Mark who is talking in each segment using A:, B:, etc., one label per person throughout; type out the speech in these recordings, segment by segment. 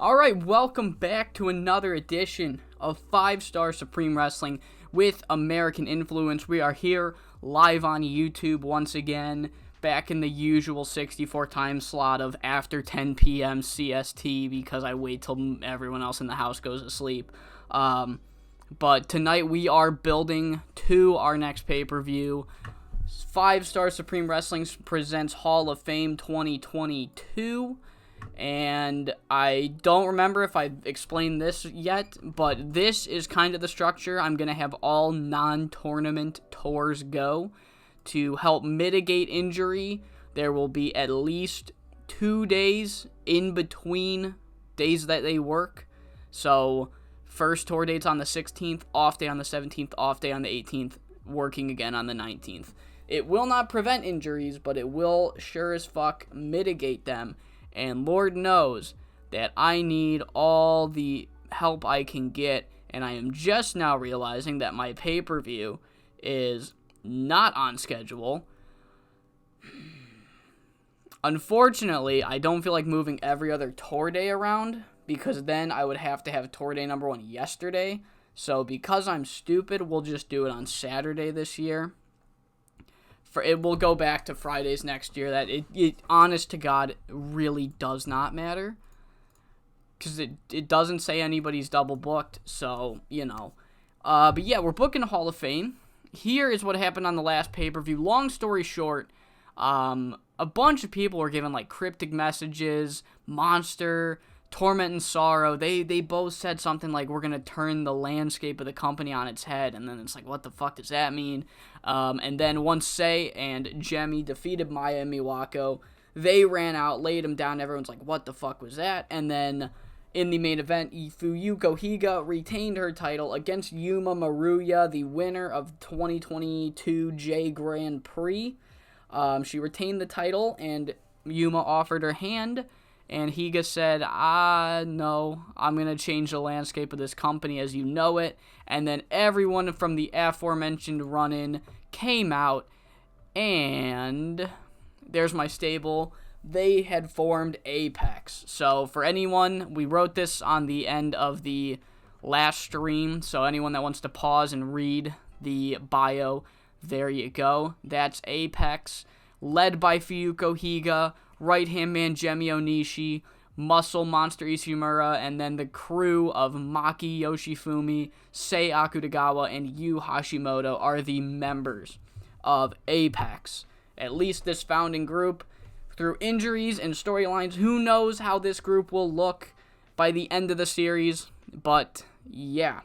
A: Alright, welcome back to another edition of 5-Star Supreme Wrestling with American Influence. We are here live on YouTube once again, back in the usual 64 time slot of after 10 p.m. CST because I wait till everyone else in the house goes to sleep. But tonight we are building to our next pay-per-view. 5-Star Supreme Wrestling presents Hall of Fame 2022. And I don't remember if I've explained this yet, but this is kind of the structure. I'm going to have all non-tournament tours go to help mitigate injury. There will be at least 2 days in between days that they work. So, first tour date's on the 16th, off day on the 17th, off day on the 18th, working again on the 19th. It will not prevent injuries, but it will sure as fuck mitigate them. And Lord knows that I need all the help I can get, and I am just now realizing that my pay-per-view is not on schedule. Unfortunately, I don't feel like moving every other tour day around, because then I would have to have tour day number 1 yesterday. So because I'm stupid, we'll just do it on Saturday this year. It will go back to Fridays next year. That it honest to God, really does not matter. Because it doesn't say anybody's double booked, so, you know. But yeah, we're booking a Hall of Fame. Here is what happened on the last pay-per-view. Long story short, a bunch of people were given, like, cryptic messages, Monster, Torment Sorrow. They both said something like, we're going to turn the landscape of the company on its head. And then it's like, what the fuck does that mean? And then once Sae and Gemmei defeated Maya and Miwako, they ran out, laid them down. Everyone's like, what the fuck was that? And then in the main event, Fuyuko Higa retained her title against Yuma Maruya, the winner of 2022 J Grand Prix. She retained the title, and Yuma offered her hand. And Higa said, no, I'm going to change the landscape of this company as you know it. And then everyone from the aforementioned run-in came out, and there's my stable. They had formed Apex. So for anyone, we wrote this on the end of the last stream, so anyone that wants to pause and read the bio, there you go. That's Apex, led by Fuyuko Higa, right-hand man Gemmei Oonishi, Muscle Monster Ishimura, and then the crew of Maki Yoshifumi, Sae Akutagawa, and Yu Hashimoto are the members of Apex. At least this founding group. Through injuries and storylines, who knows how this group will look by the end of the series, but yeah.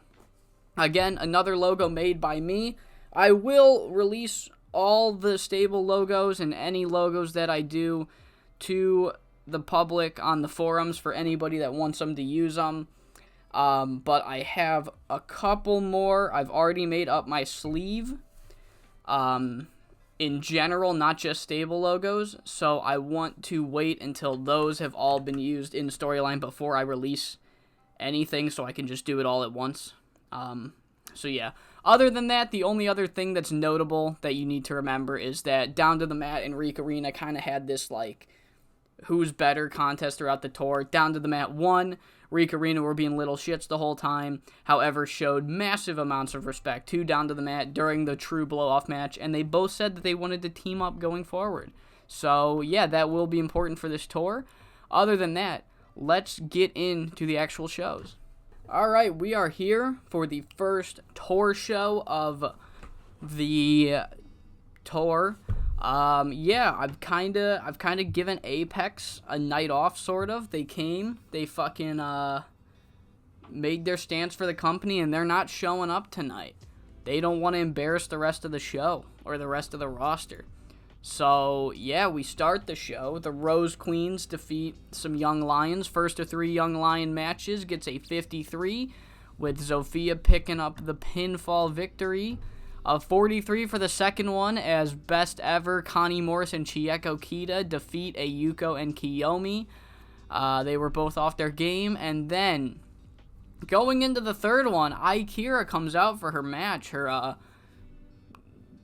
A: Again, another logo made by me. I will release all the stable logos and any logos that I do to the public on the forums for anybody that wants them to use them. But I have a couple more. I've already made up my sleeve. In general, not just stable logos. So I want to wait until those have all been used in storyline before I release anything, so I can just do it all at once. So yeah. Other than that, the only other thing that's notable that you need to remember is that Down to the Mat and Reek Arena kind of had this, like, who's better contest throughout the tour. Down to the Mat won. Reek Arena were being little shits the whole time. However, showed massive amounts of respect to Down to the Mat during the true blow-off match. And they both said that they wanted to team up going forward. So, yeah, that will be important for this tour. Other than that, let's get into the actual shows. Alright, we are here for the first tour show of the tour. Yeah, I've kind of given Apex a night off, sort of. They came, they fucking, made their stance for the company, and they're not showing up tonight. They don't want to embarrass the rest of the show, or the rest of the roster. So, yeah, we start the show. The Rose Queens defeat some Young Lions. First of 3 Young Lion matches gets a 53, with Zofia picking up the pinfall victory. 43 for the second one, as best ever Connie Morris and Chieko Kita defeat Ayuko and Kiyomi. They were both off their game. And then, going into the third one, Akira comes out for her match. Her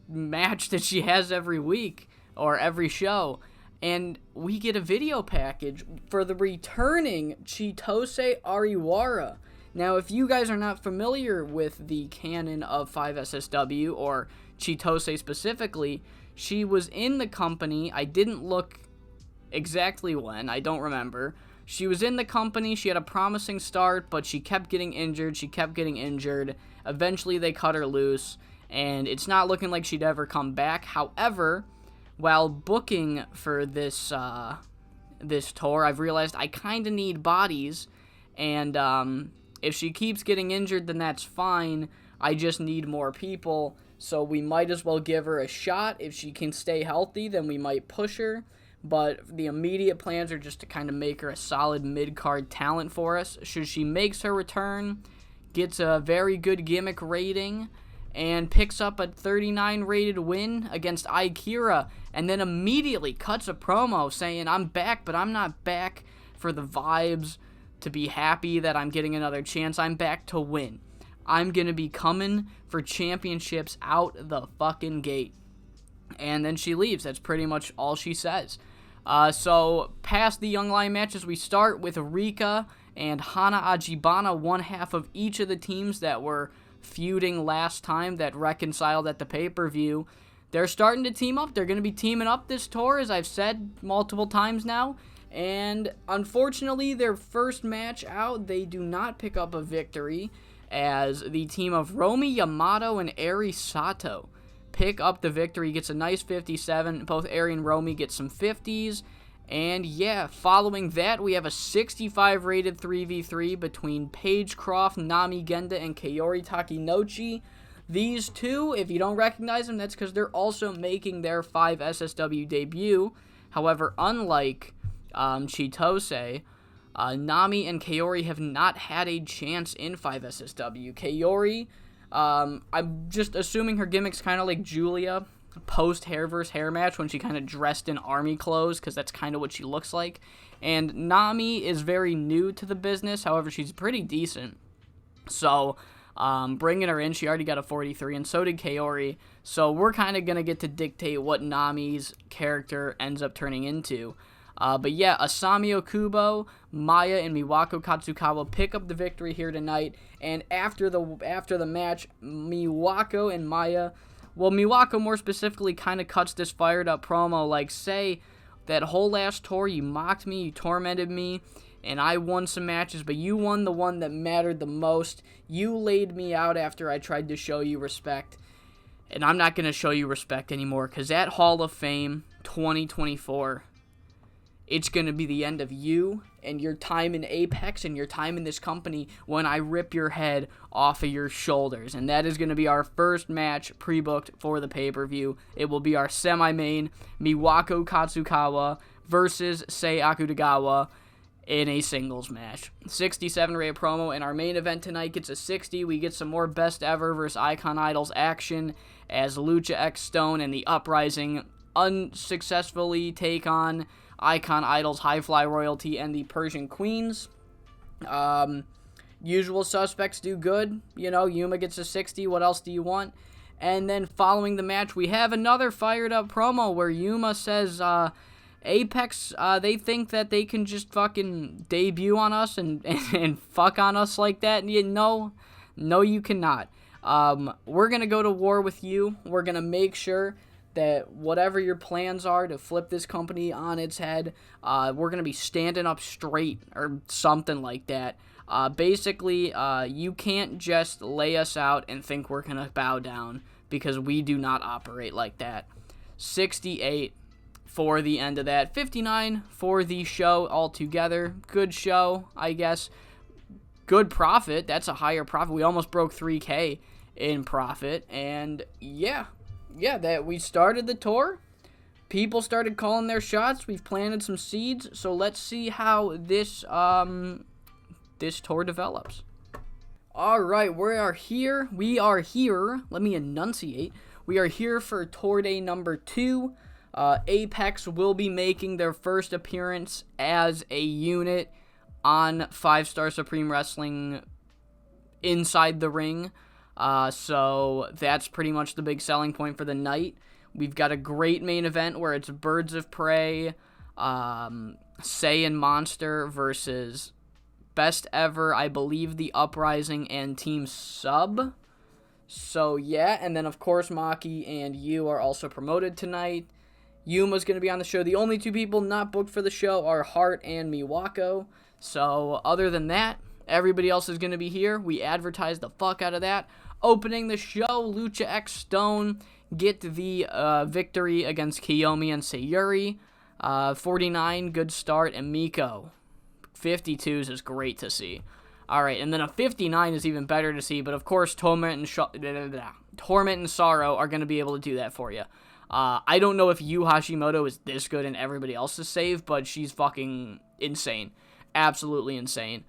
A: match that she has every week, or every show. and we get a video package for the returning Chitose Ariwara. Now, if you guys are not familiar with the canon of 5SSW, or Chitose specifically, she was in the company. I didn't look exactly when. I don't remember. She was in the company. She had a promising start, but she kept getting injured. Eventually, they cut her loose, and it's not looking like she'd ever come back. However, while booking for this tour, I've realized I kind of need bodies, and if she keeps getting injured, then that's fine. I just need more people, so we might as well give her a shot. If she can stay healthy, then we might push her, but the immediate plans are just to kind of make her a solid mid-card talent for us. Should she makes her return, gets a very good gimmick rating, and picks up a 39 rated win against Akira, and then immediately cuts a promo saying, I'm back, but I'm not back for the vibes, to be happy that I'm getting another chance. I'm back to win. I'm going to be coming for championships out the fucking gate. And then she leaves. That's pretty much all she says. So past the Young Lion matches, we start with Rika and Hana Ajibana, one half of each of the teams that were feuding last time, that reconciled at the pay-per-view. They're starting to team up. They're going to be teaming up this tour, as I've said multiple times now. And unfortunately, their first match out, they do not pick up a victory, as the team of Romi Yamato and Eri Sato pick up the victory. Gets a nice 57. Both Eri and Romi get some 50s. And yeah, following that, we have a 65 rated 3v3 between Paige Croft, Nami Genda, and Kaori Takinouchi. These two, if you don't recognize them, that's because they're also making their 5SSW debut. However, unlike Chitose, Nami and Kaori have not had a chance in 5SSW. Kaori, I'm just assuming her gimmick's kind of like Julia, post hair versus hair match, when she kind of dressed in army clothes, because that's kind of what she looks like. And Nami is very new to the business, however, she's pretty decent. So, bringing her in, she already got a 43, and so did Kaori. So we're kind of going to get to dictate what Nami's character ends up turning into. But yeah, Asami Okubo, Maya, and Miwako Katsukawa pick up the victory here tonight. And after the match, Miwako and Maya, well, Miwako more specifically kind of cuts this fired up promo like, say, that whole last tour, you mocked me, you tormented me, and I won some matches, but you won the one that mattered the most. You laid me out after I tried to show you respect, and I'm not going to show you respect anymore, because at Hall of Fame 2024, it's going to be the end of you and your time in Apex and your time in this company when I rip your head off of your shoulders. And that is going to be our first match pre-booked for the pay-per-view. It will be our semi-main, Miwako Katsukawa versus Sae Akutagawa in a singles match. 67 rated promo, and our main event tonight gets a 60. We get some more Best Ever versus Icon Idols action as Lucha X Stone and the Uprising unsuccessfully take on Icon Idols, High Fly Royalty, and the Persian Queens. Usual suspects do good. You know, Yuma gets a 60. What else do you want? And then following the match, we have another fired up promo where Yuma says, Apex, they think that they can just fucking debut on us and fuck on us like that. No, you cannot. We're going to go to war with you. We're going to make sure that whatever your plans are to flip this company on its head, we're going to be standing up straight or something like that. Basically, you can't just lay us out and think we're going to bow down, because we do not operate like that. 68 for the end of that. 59 for the show altogether. Good show, I guess. Good profit. That's a higher profit. We almost broke 3K in profit. And yeah, that we started the tour. People started calling their shots. We've planted some seeds. So let's see how this tour develops. All right, we are here. Let me enunciate. We are here for tour day number 2. Apex will be making their first appearance as a unit on 5 Star Supreme Wrestling inside the ring. So that's pretty much the big selling point for the night. We've got a great main event where it's Birds of Prey, Saiyan Monster versus Best Ever, I believe, The Uprising and Team Sub. So, yeah, and then, of course, Maki and Yu are also promoted tonight. Yuma's going to be on the show. The only two people not booked for the show are Hart and Miwako. So, other than that, everybody else is going to be here. We advertised the fuck out of that. Opening the show, Lucha X Stone get the victory against Kiyomi and Sayuri. 49, good start, and Miko. 52s is great to see. Alright, and then a 59 is even better to see, but of course, Torment and Sorrow are going to be able to do that for you. I don't know if Yu Hashimoto is this good in everybody else's save, but she's fucking insane. Absolutely insane.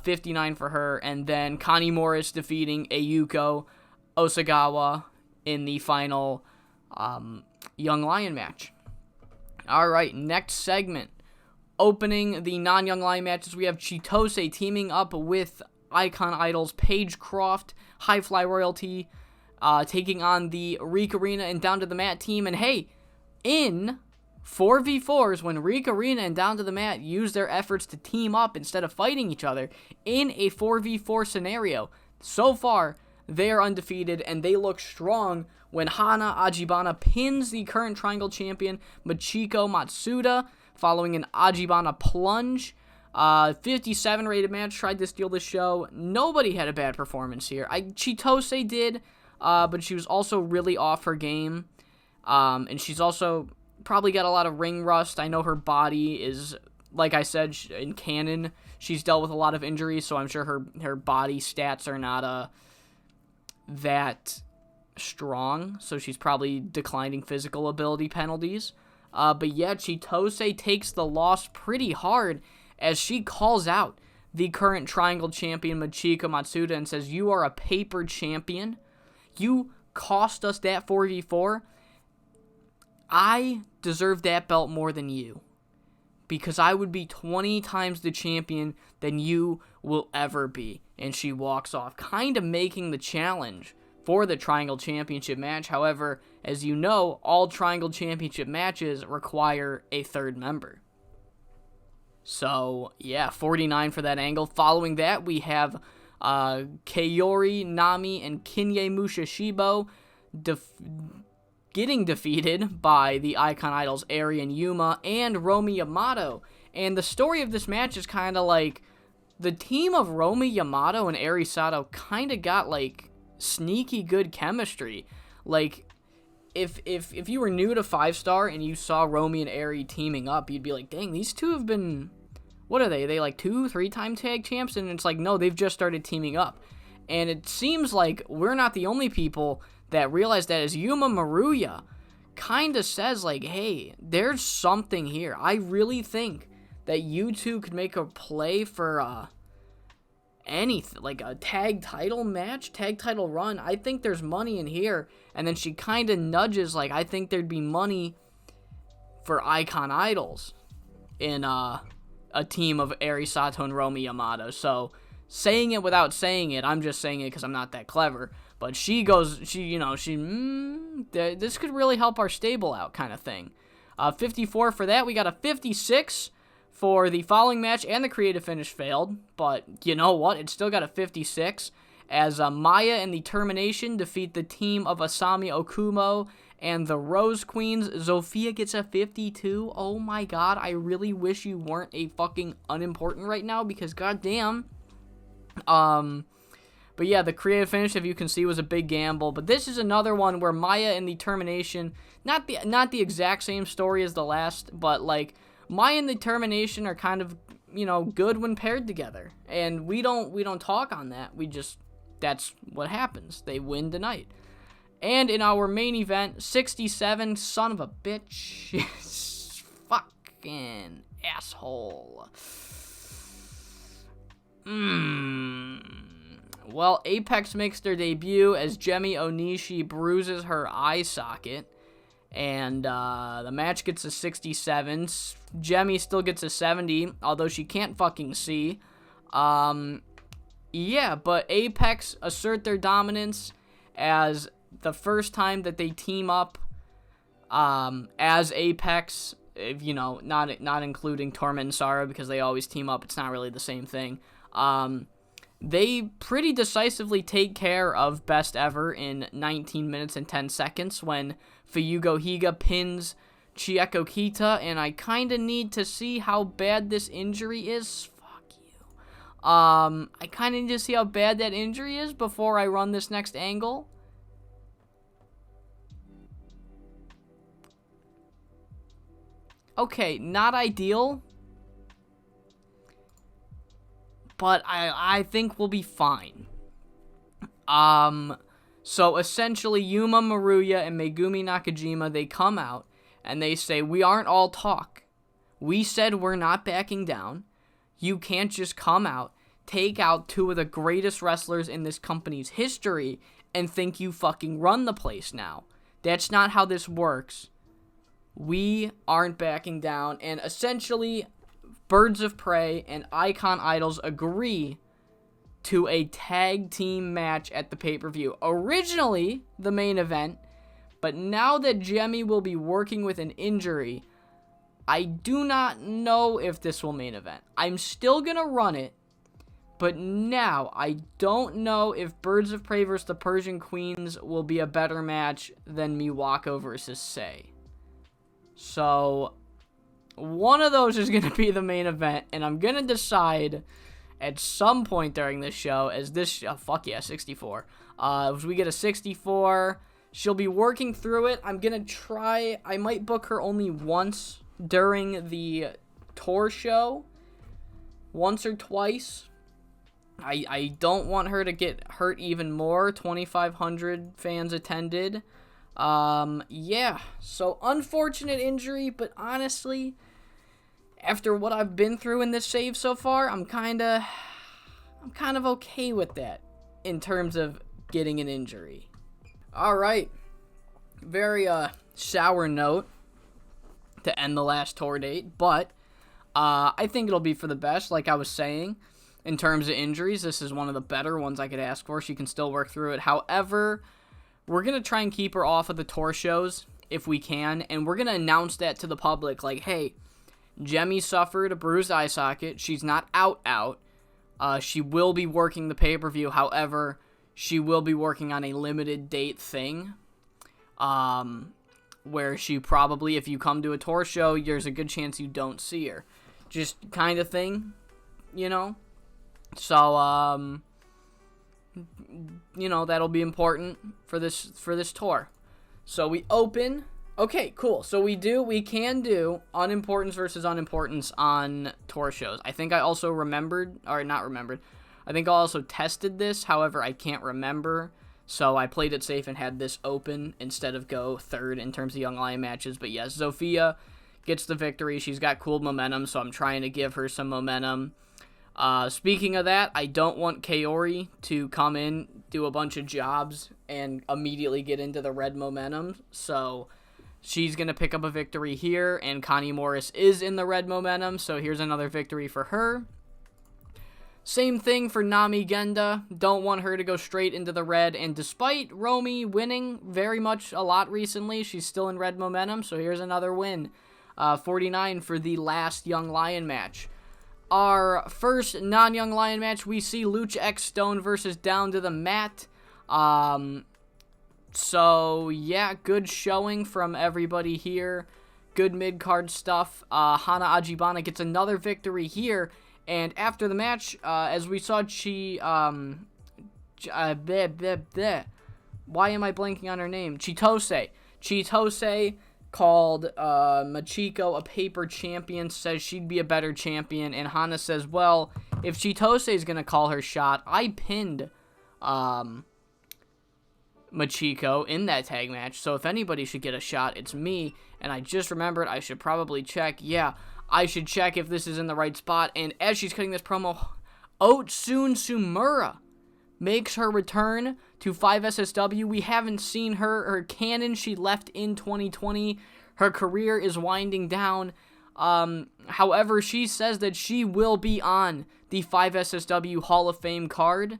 A: 59 for her, and then Connie Morris defeating Ayuko Osagawa in the final Young Lion match. Alright, next segment. Opening the non-Young Lion matches, we have Chitose teaming up with Icon Idols Paige Croft, High Fly Royalty, taking on the Reek Arena and Down to the Mat team. And hey, in 4v4s, when Reek Arena and Down to the Mat use their efforts to team up instead of fighting each other in a 4v4 scenario, so far, they are undefeated and they look strong when Hana Ajibana pins the current Triangle Champion Michiko Matsuda following an Ajibana plunge. 57 rated match, tried to steal the show. Nobody had a bad performance here. Chitose did, but she was also really off her game. And she's also probably got a lot of ring rust. I know her body is, like I said, in canon, she's dealt with a lot of injuries, so I'm sure her body stats are not that strong, so she's probably declining physical ability penalties. But yeah, Chitose takes the loss pretty hard as she calls out the current Triangle Champion Michiko Matsuda and says, "You are a paper champion. You cost us that 4v4. I deserve that belt more than you, because I would be 20 times the champion than you will ever be." And she walks off, kind of making the challenge for the Triangle Championship match. However, as you know, all Triangle Championship matches require a third member. So, yeah, 49 for that angle. Following that, we have Kaori, Nami, and Kinye Mushashibo getting defeated by the Icon Idols Eri and Yuma and Romi Yamato. And the story of this match is kind of like the team of Romi Yamato and Eri Sato kind of got like sneaky good chemistry. Like, if you were new to 5-star and you saw Romi and Eri teaming up, you'd be like, dang, these two have been, what are they? Are they like 2-3-time tag champs? And it's like, no, they've just started teaming up. And it seems like we're not the only people that realize that, as Yuma Maruya kind of says, like, hey, there's something here. I really think that you two could make a play for anything, like a tag title match, tag title run. I think there's money in here. And then she kind of nudges, like, I think there'd be money for Icon Idols in a team of Eri Sato and Romi Yamato. So, saying it without saying it, I'm just saying it because I'm not that clever. But this could really help our stable out, kind of thing. 54 for that. We got a 56 for the following match, and the creative finish failed. But you know what? It still got a 56. As Maya and the Termination defeat the team of Asami Okumo and the Rose Queens. Zofia gets a 52. Oh my god, I really wish you weren't a fucking unimportant right now, because goddamn. But yeah, the creative finish, if you can see, was a big gamble. But this is another one where Maya and the Termination, not the exact same story as the last, but like Maya and the Termination are kind of, good when paired together. And we don't talk on that. That's what happens. They win tonight. And in our main event, 67, son of a bitch, fucking asshole. Well, Apex makes their debut as Gemmei Oonishi bruises her eye socket. And the match gets a 67. Gemmei still gets a 70, although she can't fucking see. Yeah, but Apex assert their dominance as the first time that they team up as Apex if, not including Torment Sorrow because they always team up. It's not really the same thing. They pretty decisively take care of Best Ever in 19 minutes and 10 seconds when Fuyuko Higa pins Chieko Kita, and I kind of need to see how bad this injury is. Fuck you. I kind of need to see how bad that injury is before I run this next angle. Okay, not ideal, but I think we'll be fine. So essentially, Yuma Maruya and Megumi Nakajima, they come out, and they say, we aren't all talk. We said we're not backing down. You can't just come out, take out two of the greatest wrestlers in this company's history, and think you fucking run the place now. That's not how this works. We aren't backing down, and essentially, Birds of Prey and Icon Idols agree to a tag team match at the pay-per-view. Originally, the main event, but now that Gemmei will be working with an injury, I do not know if this will main event. I'm still gonna run it, but now I don't know if Birds of Prey versus the Persian Queens will be a better match than Miwako versus Sae. So, one of those is going to be the main event, and I'm going to decide at some point during this show, as this, 64. As we get a 64, she'll be working through it. I'm going to try, I might book her only once during the tour show, once or twice. I don't want her to get hurt even more. 2,500 fans attended. Yeah, so unfortunate injury, but honestly, after what I've been through in this save so far, I'm kind of okay with that in terms of getting an injury. All right, very sour note to end the last tour date, but I think it'll be for the best. Like I was saying, in terms of injuries, this is one of the better ones I could ask for. She can still work through it. However, we're going to try and keep her off of the tour shows if we can, and we're going to announce that to the public, like, hey, Gemmei suffered a bruised eye socket. She's not out. She will be working the pay-per-view. However, she will be working on a limited date thing, where she probably, if you come to a tour show, there's a good chance you don't see her. Just kind of thing, So, that'll be important for this tour. So we open. Okay, cool. So we can do unimportance versus unimportance on tour shows. I think I also I think I also tested this. However, I can't remember. So I played it safe and had this open instead of go third in terms of Young Lion matches. But yes, Zofia gets the victory. She's got cool momentum, so I'm trying to give her some momentum. Speaking of that, I don't want Kaori to come in, do a bunch of jobs, and immediately get into the red momentum. So she's going to pick up a victory here, and Connie Morris is in the red momentum, so here's another victory for her. Same thing for Nami Genda. Don't want her to go straight into the red, and despite Romy winning very much a lot recently, she's still in red momentum, so here's another win. 49 for the last Young Lion match. Our first non-Young Lion match, we see Lucha X Stone versus Down to the Mat. So, yeah, good showing from everybody here. Good mid-card stuff. Hana Ajibana gets another victory here. And after the match, as we saw, why am I blanking on her name? Chitose called Machiko a paper champion, says she'd be a better champion, and Hana says, well, if Chitose is going to call her shot, I pinned Machiko in that tag match, so if anybody should get a shot, it's me, and I just remembered I should probably check, I should check if this is in the right spot, and as she's cutting this promo, Otsun Sumura makes her return to 5SSW. We haven't seen her canon. She left in 2020. Her career is winding down. However, she says that she will be on the 5SSW Hall of Fame card,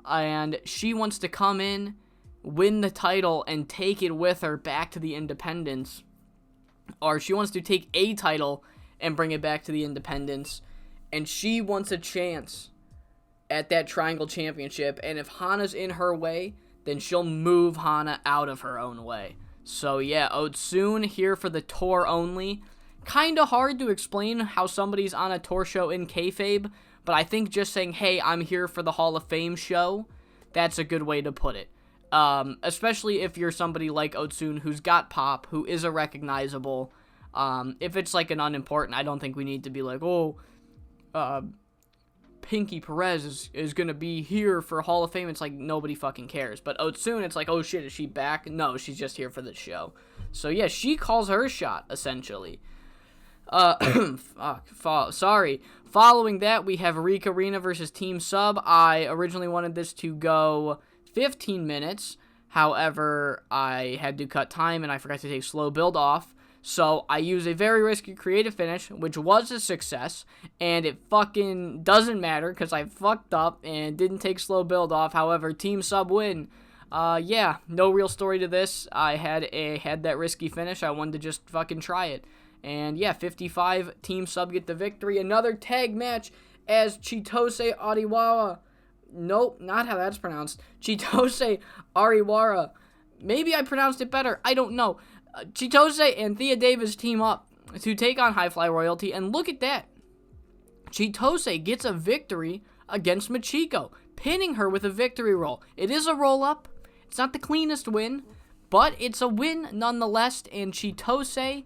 A: and she wants to come in, win the title, and take it with her back to the independents. or she wants to take a title and bring it back to the independents, and she wants a chance at that Triangle Championship, and if Hana's in her way, then she'll move Hana out of her own way. So yeah, Otsun here for the tour only. Kinda hard to explain how somebody's on a tour show in kayfabe, but I think just saying, hey, I'm here for the Hall of Fame show, that's a good way to put it. Especially if you're somebody like Otsun who's got pop, who is a recognizable. If it's like an unimportant, I don't think we need to be like, Pinky Perez is going to be here for Hall of Fame. It's like, nobody fucking cares. But Otsun, it's like, oh shit, is she back? No, she's just here for the show. So yeah, she calls her shot, essentially. Sorry. Following that, we have Rika Rina versus Team Sub. I originally wanted this to go 15 minutes. However, I had to cut time and I forgot to take slow build off. So I use a very risky creative finish, which was a success, and it fucking doesn't matter because I fucked up and didn't take slow build off. However, Team Sub win. Yeah, no real story to this. I had that risky finish. I wanted to just fucking try it. And yeah, 55, Team Sub get the victory. Another tag match as Chitose Ariwara. Nope, not how that's pronounced. Chitose Ariwara. Maybe I pronounced it better. I don't know. Chitose and Thea Davis team up to take on High Fly Royalty, and look at that. Chitose gets a victory against Machiko, pinning her with a victory roll. It is a roll-up. It's not the cleanest win, but it's a win nonetheless, and Chitose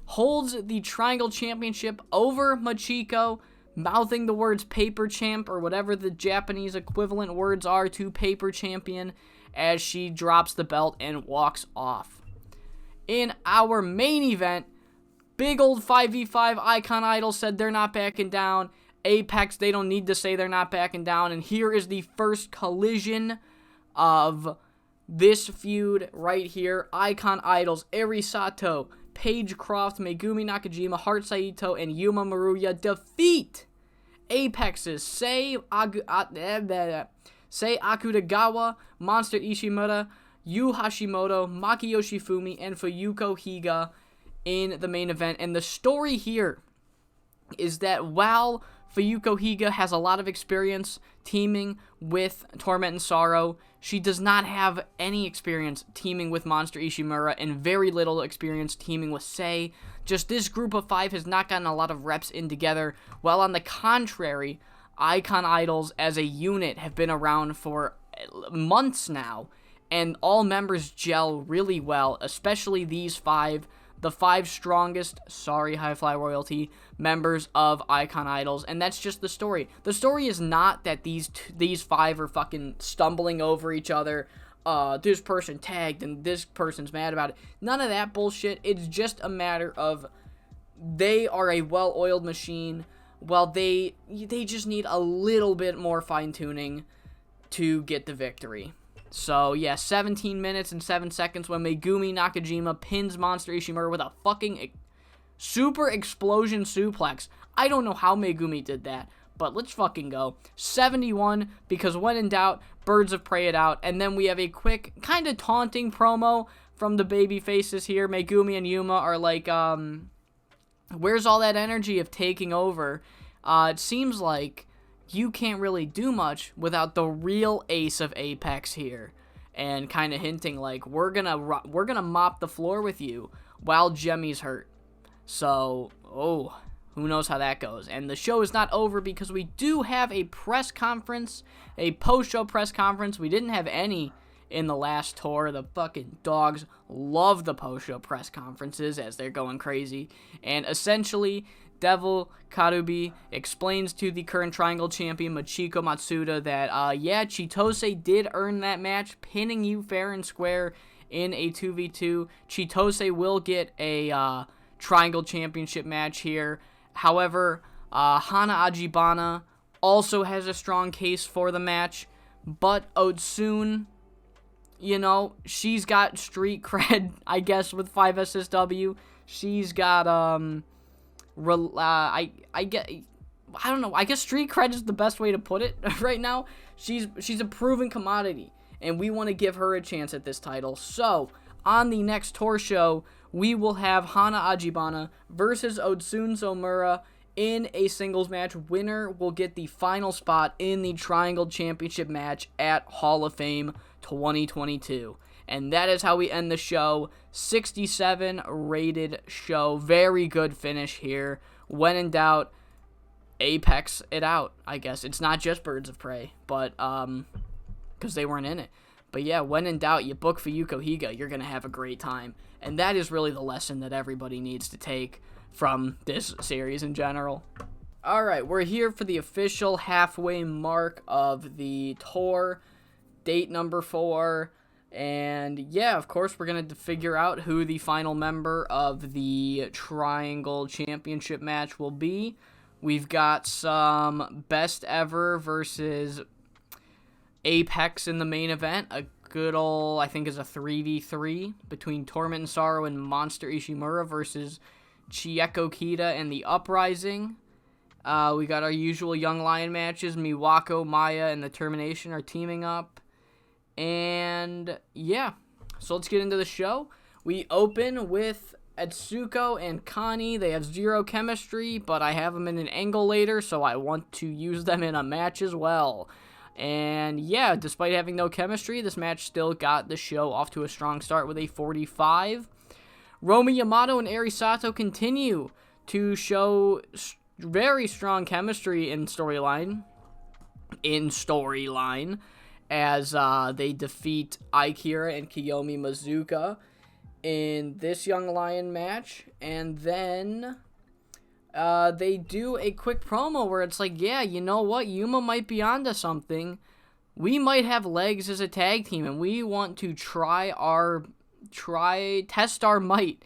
A: holds the Triangle Championship over Machiko, mouthing the words Paper Champ, or whatever the Japanese equivalent words are to Paper Champion, as she drops the belt and walks off. In our main event, big old 5v5 Icon Idol said they're not backing down. Apex, they don't need to say they're not backing down. And here is the first collision of this feud right here. Icon Idols, Eri Sato, Paige Croft, Megumi Nakajima, Heart Saito, and Yuma Maruya defeat Apex's Sae Akutagawa, Monster Ishimura, Yu Hashimoto, Maki Yoshifumi, and Fuyuko Higa in the main event. And the story here is that while Fuyuko Higa has a lot of experience teaming with Torment Sorrow, she does not have any experience teaming with Monster Ishimura and very little experience teaming with Sae. Just this group of 5 has not gotten a lot of reps in together, while on the contrary, Icon Idols as a unit have been around for months now, and all members gel really well, especially these 5, the 5 strongest, High Fly Royalty, members of Icon Idols, and that's just the story. The story is not that these 5 are fucking stumbling over each other, this person tagged and this person's mad about it. None of that bullshit. It's just a matter of they are a well-oiled machine, while they just need a little bit more fine-tuning to get the victory. So, yeah, 17 minutes and 7 seconds when Megumi Nakajima pins Monster Ishimura with a fucking super explosion suplex. I don't know how Megumi did that, but let's fucking go. 71, because when in doubt, Birds of Prey it out. And then we have a quick, kind of taunting promo from the baby faces here. Megumi and Yuma are like, where's all that energy of taking over? It seems like you can't really do much without the real ace of Apex here, and kind of hinting like we're gonna mop the floor with you while Gemmei's hurt. So, who knows how that goes? And the show is not over because we do have a press conference, a post-show press conference. We didn't have any in the last tour. The fucking dogs love the post-show press conferences as they're going crazy, and essentially Devil Karubi explains to the current Triangle Champion Machiko Matsuda that, Chitose did earn that match, pinning you fair and square in a 2v2. Chitose will get a Triangle Championship match here. However, Hana Ajibana also has a strong case for the match, but Otsun, she's got street cred, I guess, with 5SSW. She's got, I don't know. I guess street cred is the best way to put it right now. She's a proven commodity, and we want to give her a chance at this title. So on the next tour show, we will have Hana Ajibana versus Otsunzo Mura in a singles match. Winner will get the final spot in the Triangle Championship match at Hall of Fame 2022. And that is how we end the show. 67 rated show. Very good finish here. When in doubt, Apex it out, I guess. It's not just Birds of Prey, but because they weren't in it. But yeah, when in doubt, you book Fuyuko Higa, you're going to have a great time. And that is really the lesson that everybody needs to take from this series in general. Alright, we're here for the official halfway mark of the tour, date number 4. And yeah, of course, we're going to figure out who the final member of the Triangle Championship match will be. We've got some best ever versus Apex in the main event. A good old, I think, is a 3v3 between Torment Sorrow and Monster Ishimura versus Chieko Kida and the Uprising. We got our usual Young Lion matches. Miwako, Maya, and the Termination are teaming up. And yeah, so let's get into the show. We open with Atsuko and Kani. They have zero chemistry, but I have them in an angle later, so I want to use them in a match as well. And yeah, despite having no chemistry, this match still got the show off to a strong start with a 45. Romi Yamato and Eri Sato continue to show very strong chemistry in storyline. As they defeat Aikira and Kiyomi Mazuka in this Young Lion match. And then they do a quick promo where it's like, yeah, you know what? Yuma might be onto something. We might have legs as a tag team, and we want to test our might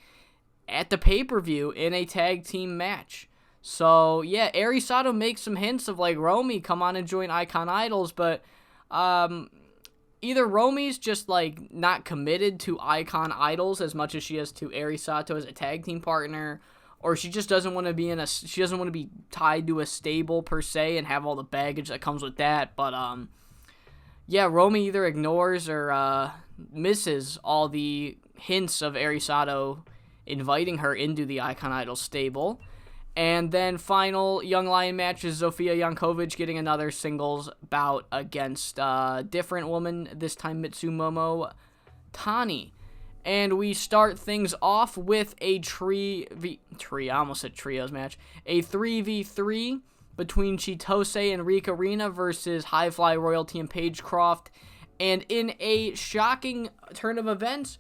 A: at the pay-per-view in a tag team match. So, yeah, Eri Sato makes some hints of, like, Romi, come on and join Icon Idols, but either Romi's just, like, not committed to Icon Idols as much as she is to Eri Sato as a tag team partner, or she just doesn't want to be tied to a stable per se and have all the baggage that comes with that. But yeah, Romi either ignores or misses all the hints of Eri Sato inviting her into the Icon Idol stable. And then final Young Lion match is Zofia Yankovic getting another singles bout against a different woman, this time Mitsumomo Tani. And we start things off with a I almost said trios match. A 3v3 between Chitose and Rika Rina versus High Fly Royalty and Paige Croft. And in a shocking turn of events,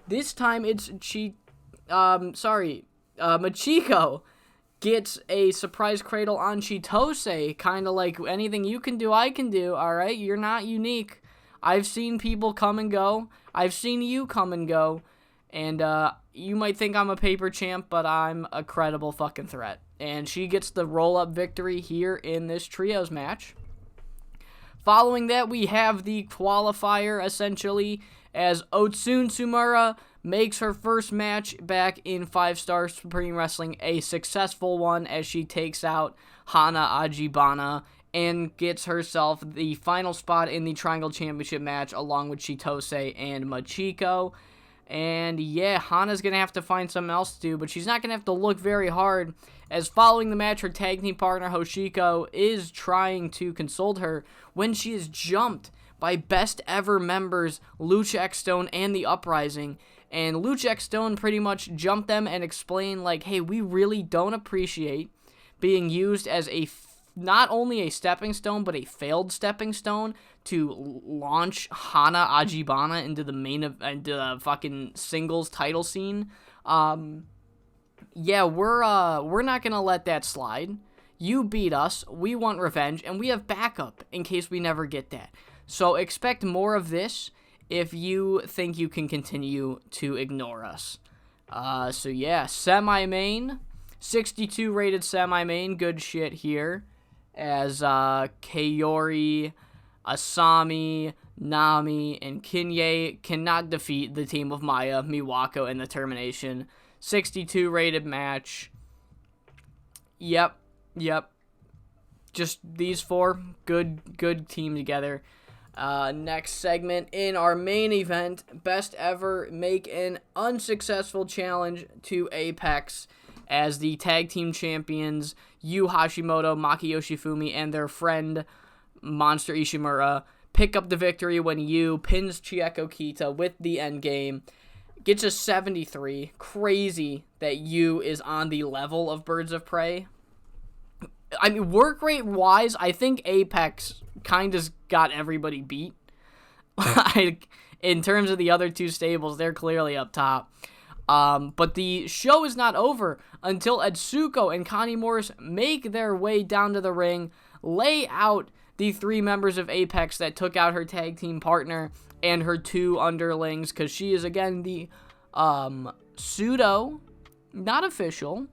A: this time it's Machiko gets a surprise cradle on Chitose, kind of like anything you can do, I can do, alright? You're not unique. I've seen people come and go. I've seen you come and go. And you might think I'm a paper champ, but I'm a credible fucking threat. And she gets the roll-up victory here in this trios match. Following that, we have the qualifier, essentially, as Otsunzo Mura makes her first match back in 5-Star Supreme Wrestling a successful one as she takes out Hana Ajibana and gets herself the final spot in the Triangle Championship match along with Chitose and Machiko. And yeah, Hana's going to have to find something else to do, but she's not going to have to look very hard, as following the match, her tag team partner Hoshiko is trying to console her when she is jumped by best ever members Lucha X Stone and the Uprising. And Lucha X Stone pretty much jumped them and explained, like, hey, we really don't appreciate being used as not only a stepping stone, but a failed stepping stone to launch Hana Ajibana into the fucking singles title scene. Yeah, we're not gonna let that slide. You beat us, we want revenge, and we have backup in case we never get that. So expect more of this if you think you can continue to ignore us. So yeah, semi-main, 62 rated semi-main, good shit here, as Kaori, Asami, Nami, and Kinye cannot defeat the team of Maya, Miwako, and the Termination. 62 rated match. Yep. Just these four, good team together. Next segment in our main event, best ever make an unsuccessful challenge to Apex as the tag team champions Yu Hashimoto, Maki Yoshifumi, and their friend Monster Ishimura pick up the victory when Yu pins Chieko Kita with the endgame. Gets a 73. Crazy that Yu is on the level of Birds of Prey. I mean, work rate wise, I think Apex kind of got everybody beat. In terms of the other two stables, they're clearly up top. But the show is not over until Etsuko and Connie Morris make their way down to the ring, lay out the three members of Apex that took out her tag team partner and her two underlings, because she is, again, the pseudo, not official,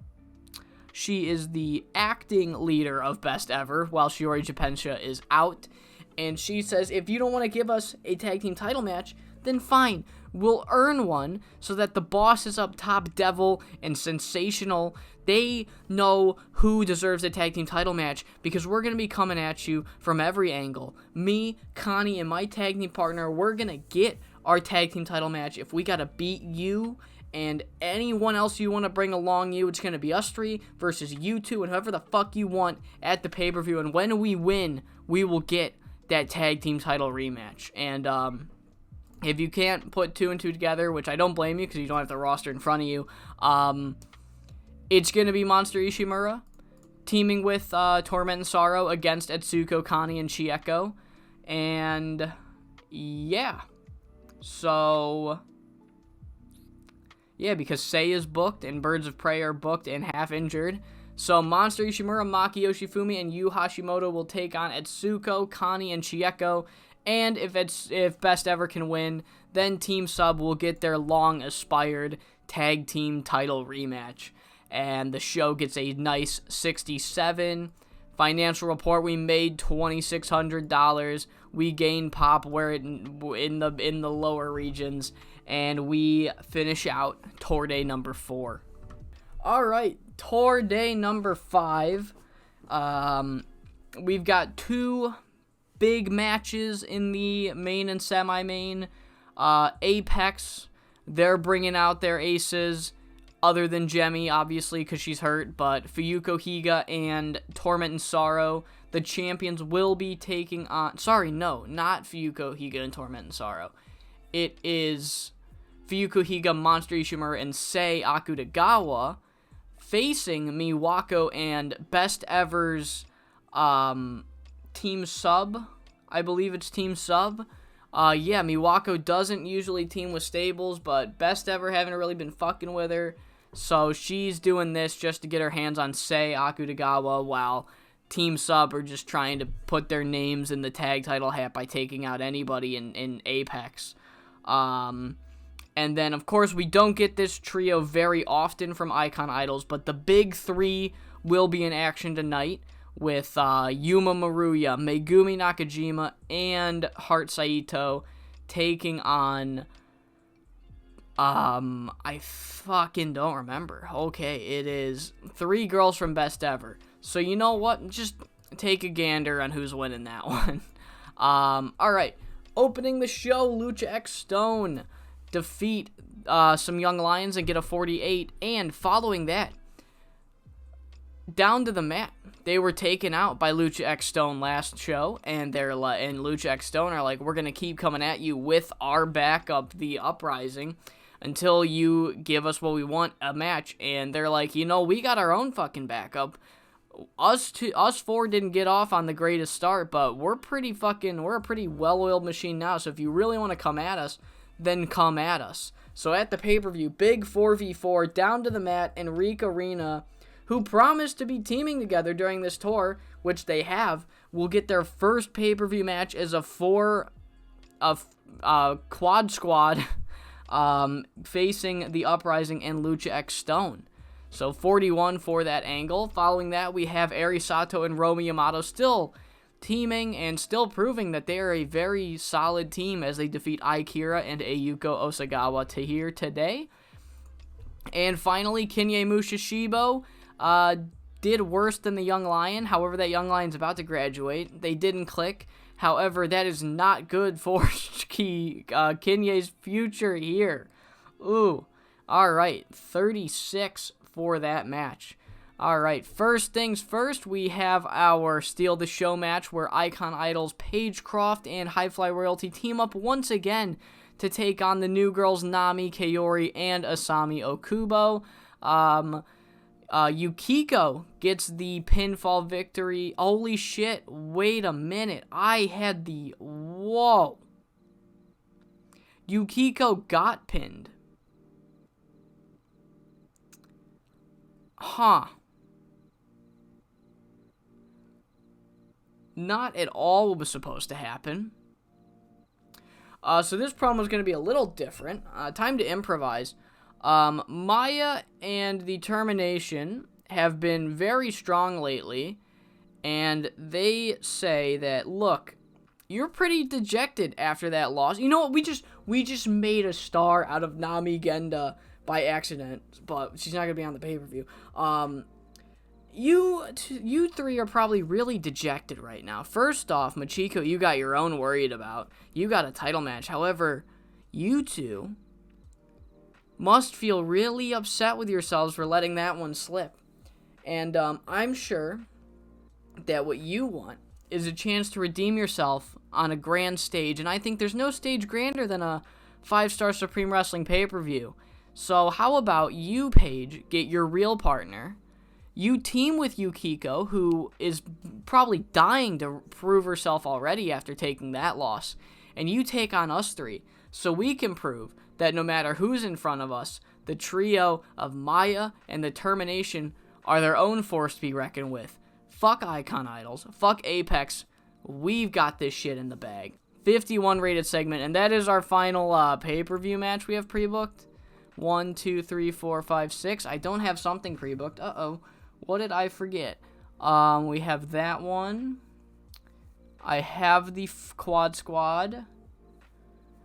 A: she is the acting leader of Best Ever, while Shiori Japensha is out. And she says, if you don't want to give us a tag team title match, then fine. We'll earn one so that the bosses up top, Devil and Sensational, they know who deserves a tag team title match, because we're going to be coming at you from every angle. Me, Connie, and my tag team partner, we're going to get our tag team title match. If we got to beat you and anyone else you want to bring along you, it's going to be us three versus you two and whoever the fuck you want at the pay-per-view. And when we win, we will get that tag team title rematch. And if you can't put two and two together, which I don't blame you because you don't have the roster in front of you, it's going to be Monster Ishimura teaming with Torment Sorrow against Etsuko, Connie, and Chieko. And yeah. So yeah, because Sae is booked and Birds of Prey are booked and half injured. So Monster Ishimura, Maki Yoshifumi, and Yu Hashimoto will take on Etsuko, Connie, and Chieko. And if Best Ever can win, then Team Sub will get their long-aspired tag team title rematch. And the show gets a nice 67. Financial report, we made $2,600. We gained pop where in the lower regions. And we finish out Tour Day number 4. Alright, Tour Day number 5. We've got two big matches in the main and semi-main. Apex, they're bringing out their aces, other than Gemmei, obviously, because she's hurt, but Fuyuko Higa and Torment Sorrow, the champions, will be taking on... Sorry, no, not Fuyuko Higa and Torment Sorrow. It is Fuyuko Higa, Monster Ishimura, and Sae Akutagawa facing Miwako and Best Ever's Team Sub. I believe it's Team Sub. Yeah, Miwako doesn't usually team with stables, but Best Ever haven't really been fucking with her. So she's doing this just to get her hands on Sae Akutagawa, while Team Sub are just trying to put their names in the tag title hat by taking out anybody in Apex. And then, of course, we don't get this trio very often from Icon Idols, but the big three will be in action tonight, with Yuma Maruya, Megumi Nakajima, and Heart Saito taking on... I fucking don't remember. Okay, it is 3 girls from Best Ever. So you know what? Just take a gander on who's winning that one. Alright. Opening the show, Lucha X Stone defeat some Young Lions and get a 48. And following that, down to the mat, they were taken out by Lucha X Stone last show, and Lucha X Stone are like, we're gonna keep coming at you with our backup, the Uprising, until you give us what we want, a match. And they're like, you know, we got our own fucking backup. Us 4 didn't get off on the greatest start, but we're a pretty well-oiled machine now. So if you really want to come at us, then come at us. So at the pay-per-view, big 4v4, down to the mat, and Rick Arena, who promised to be teaming together during this tour, which they have, will get their first pay-per-view match as a quad squad facing the Uprising and Lucha X Stone. So 41 for that angle. Following that, we have Eri Sato and Romi Yamato still teaming and still proving that they are a very solid team as they defeat Akira and Ayuko Osagawa to here today. And finally, Kinya Mushishibo did worse than the Young Lion. However, that Young Lion's about to graduate. They didn't click. However, that is not good for Kinye's future here. Ooh. All right, 36 for that match. All right, first things first, we have our Steal the Show match where Icon Idols Paige Croft and High Fly Royalty team up once again to take on the new girls Nami, Kaori, and Asami Okubo. Yukiko gets the pinfall victory. Holy shit, wait a minute. I had the... Whoa. Yukiko got pinned. Huh. Not at all what was supposed to happen. So this promo is going to be a little different. Time to improvise. Maya and the Termination have been very strong lately, and they say that, look, you're pretty dejected after that loss. You know what? We just made a star out of Nami Genda by accident, but she's not going to be on the pay-per-view. You three are probably really dejected right now. First off, Machiko, you got your own worried about. You got a title match. However, you two must feel really upset with yourselves for letting that one slip. And I'm sure that what you want is a chance to redeem yourself on a grand stage. And I think there's no stage grander than a 5-star Supreme Wrestling pay-per-view. So how about you, Paige, get your real partner. You team with Yukiko, who is probably dying to prove herself already after taking that loss. And you take on us three, so we can prove that no matter who's in front of us, the trio of Maya and the Termination are their own force to be reckoned with. Fuck Icon Idols. Fuck Apex. We've got this shit in the bag. 51 rated segment, and that is our final pay-per-view match we have pre-booked. 1, 2, 3, 4, 5, 6. I don't have something pre-booked. Uh-oh. What did I forget? We have that one. I have the Quad Squad.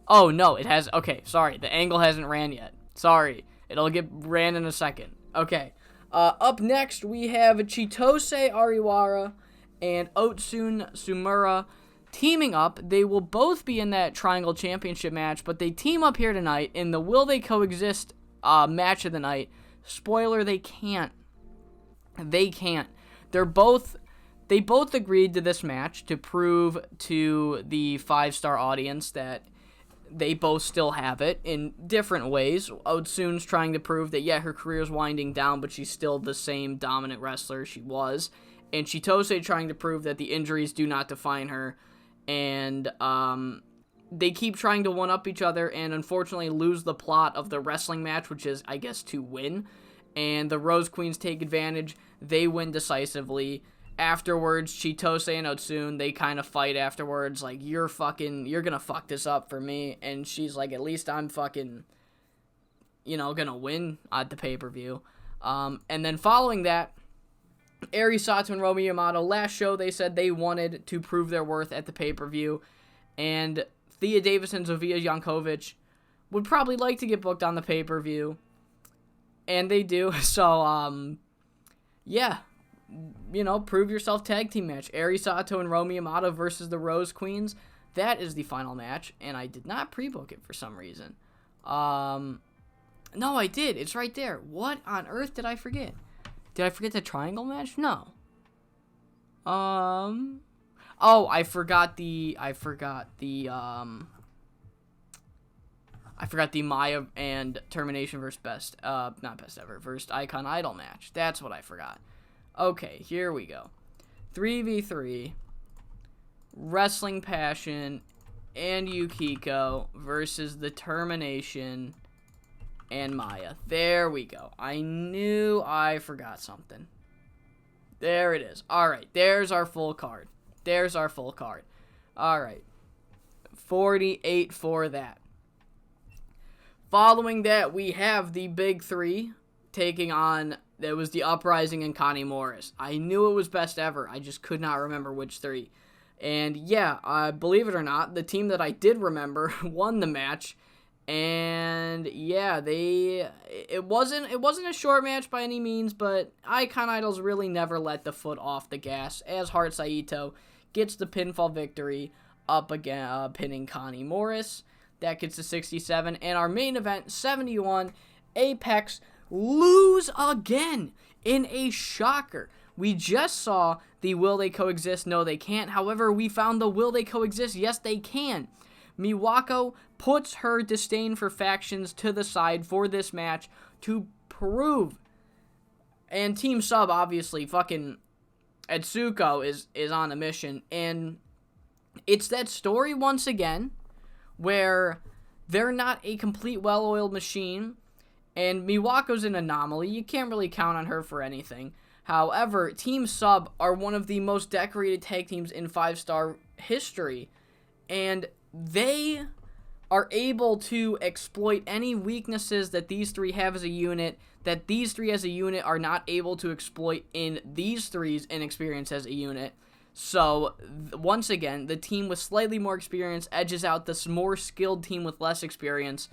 A: Oh, no, it has... Okay, sorry. The angle hasn't ran yet. Sorry. It'll get ran in a second. Okay. Up next, we have Chitose Ariwara and Otsun Sumura teaming up. They will both be in that Triangle Championship match, but they team up here tonight in the Will They Coexist match of the night. Spoiler, they can't. They can't. They both agreed to this match to prove to the 5-star audience that they both still have it in different ways. Otsun's trying to prove that, yeah, her career is winding down, but she's still the same dominant wrestler she was. And Chitose trying to prove that the injuries do not define her. And they keep trying to one-up each other and unfortunately lose the plot of the wrestling match, which is, I guess, to win. And the Rose Queens take advantage. They win decisively. Afterwards, Chitose and Otsun, they kind of fight afterwards, like, you're gonna fuck this up for me. And she's like, at least I'm fucking, gonna win at the pay-per-view. And then following that, Eri Sato and Romi Yamato, last show they said they wanted to prove their worth at the pay-per-view. And Thea Davis and Zofia Jankovic would probably like to get booked on the pay-per-view. And they do. So, yeah. Prove yourself tag team match. Eri Sato and Romi Yamato versus the Rose Queens. That is the final match. And I did not pre-book it for some reason. No, I did. It's right there. What on earth did I forget? Did I forget the triangle match? No. Oh, I forgot the Maya and Termination versus not best ever, versus Icon Idol match. That's what I forgot. Okay, here we go. 3v3, Wrestling Passion and Yukiko versus the Termination and Maya. There we go. I knew I forgot something. There it is. All right, there's our full card. All right. 48 for that. Following that, we have the big three taking on, that was the Uprising and Connie Morris. I knew it was best ever. I just could not remember which three. And yeah, believe it or not, the team that I did remember won the match. And yeah, it wasn't a short match by any means, but Icon Idols really never let the foot off the gas, as Heart Saito gets the pinfall victory up again, pinning Connie Morris. That gets to 67. And our main event, 71, Apex lose again in a shocker. We just saw the will they coexist? No, they can't. However, we found the will they coexist? Yes, they can. Miwako puts her disdain for factions to the side for this match to prove. And Team Sub, obviously, fucking Etsuko is on a mission. And it's that story once again where they're not a complete well-oiled machine. And Miwako's an anomaly. You can't really count on her for anything. However, Team Sub are one of the most decorated tag teams in 5-star history. And they are able to exploit any weaknesses that these three have as a unit, that these three as a unit are not able to exploit in these three's inexperience as a unit. So, once again, the team with slightly more experience edges out this more skilled team with less experience,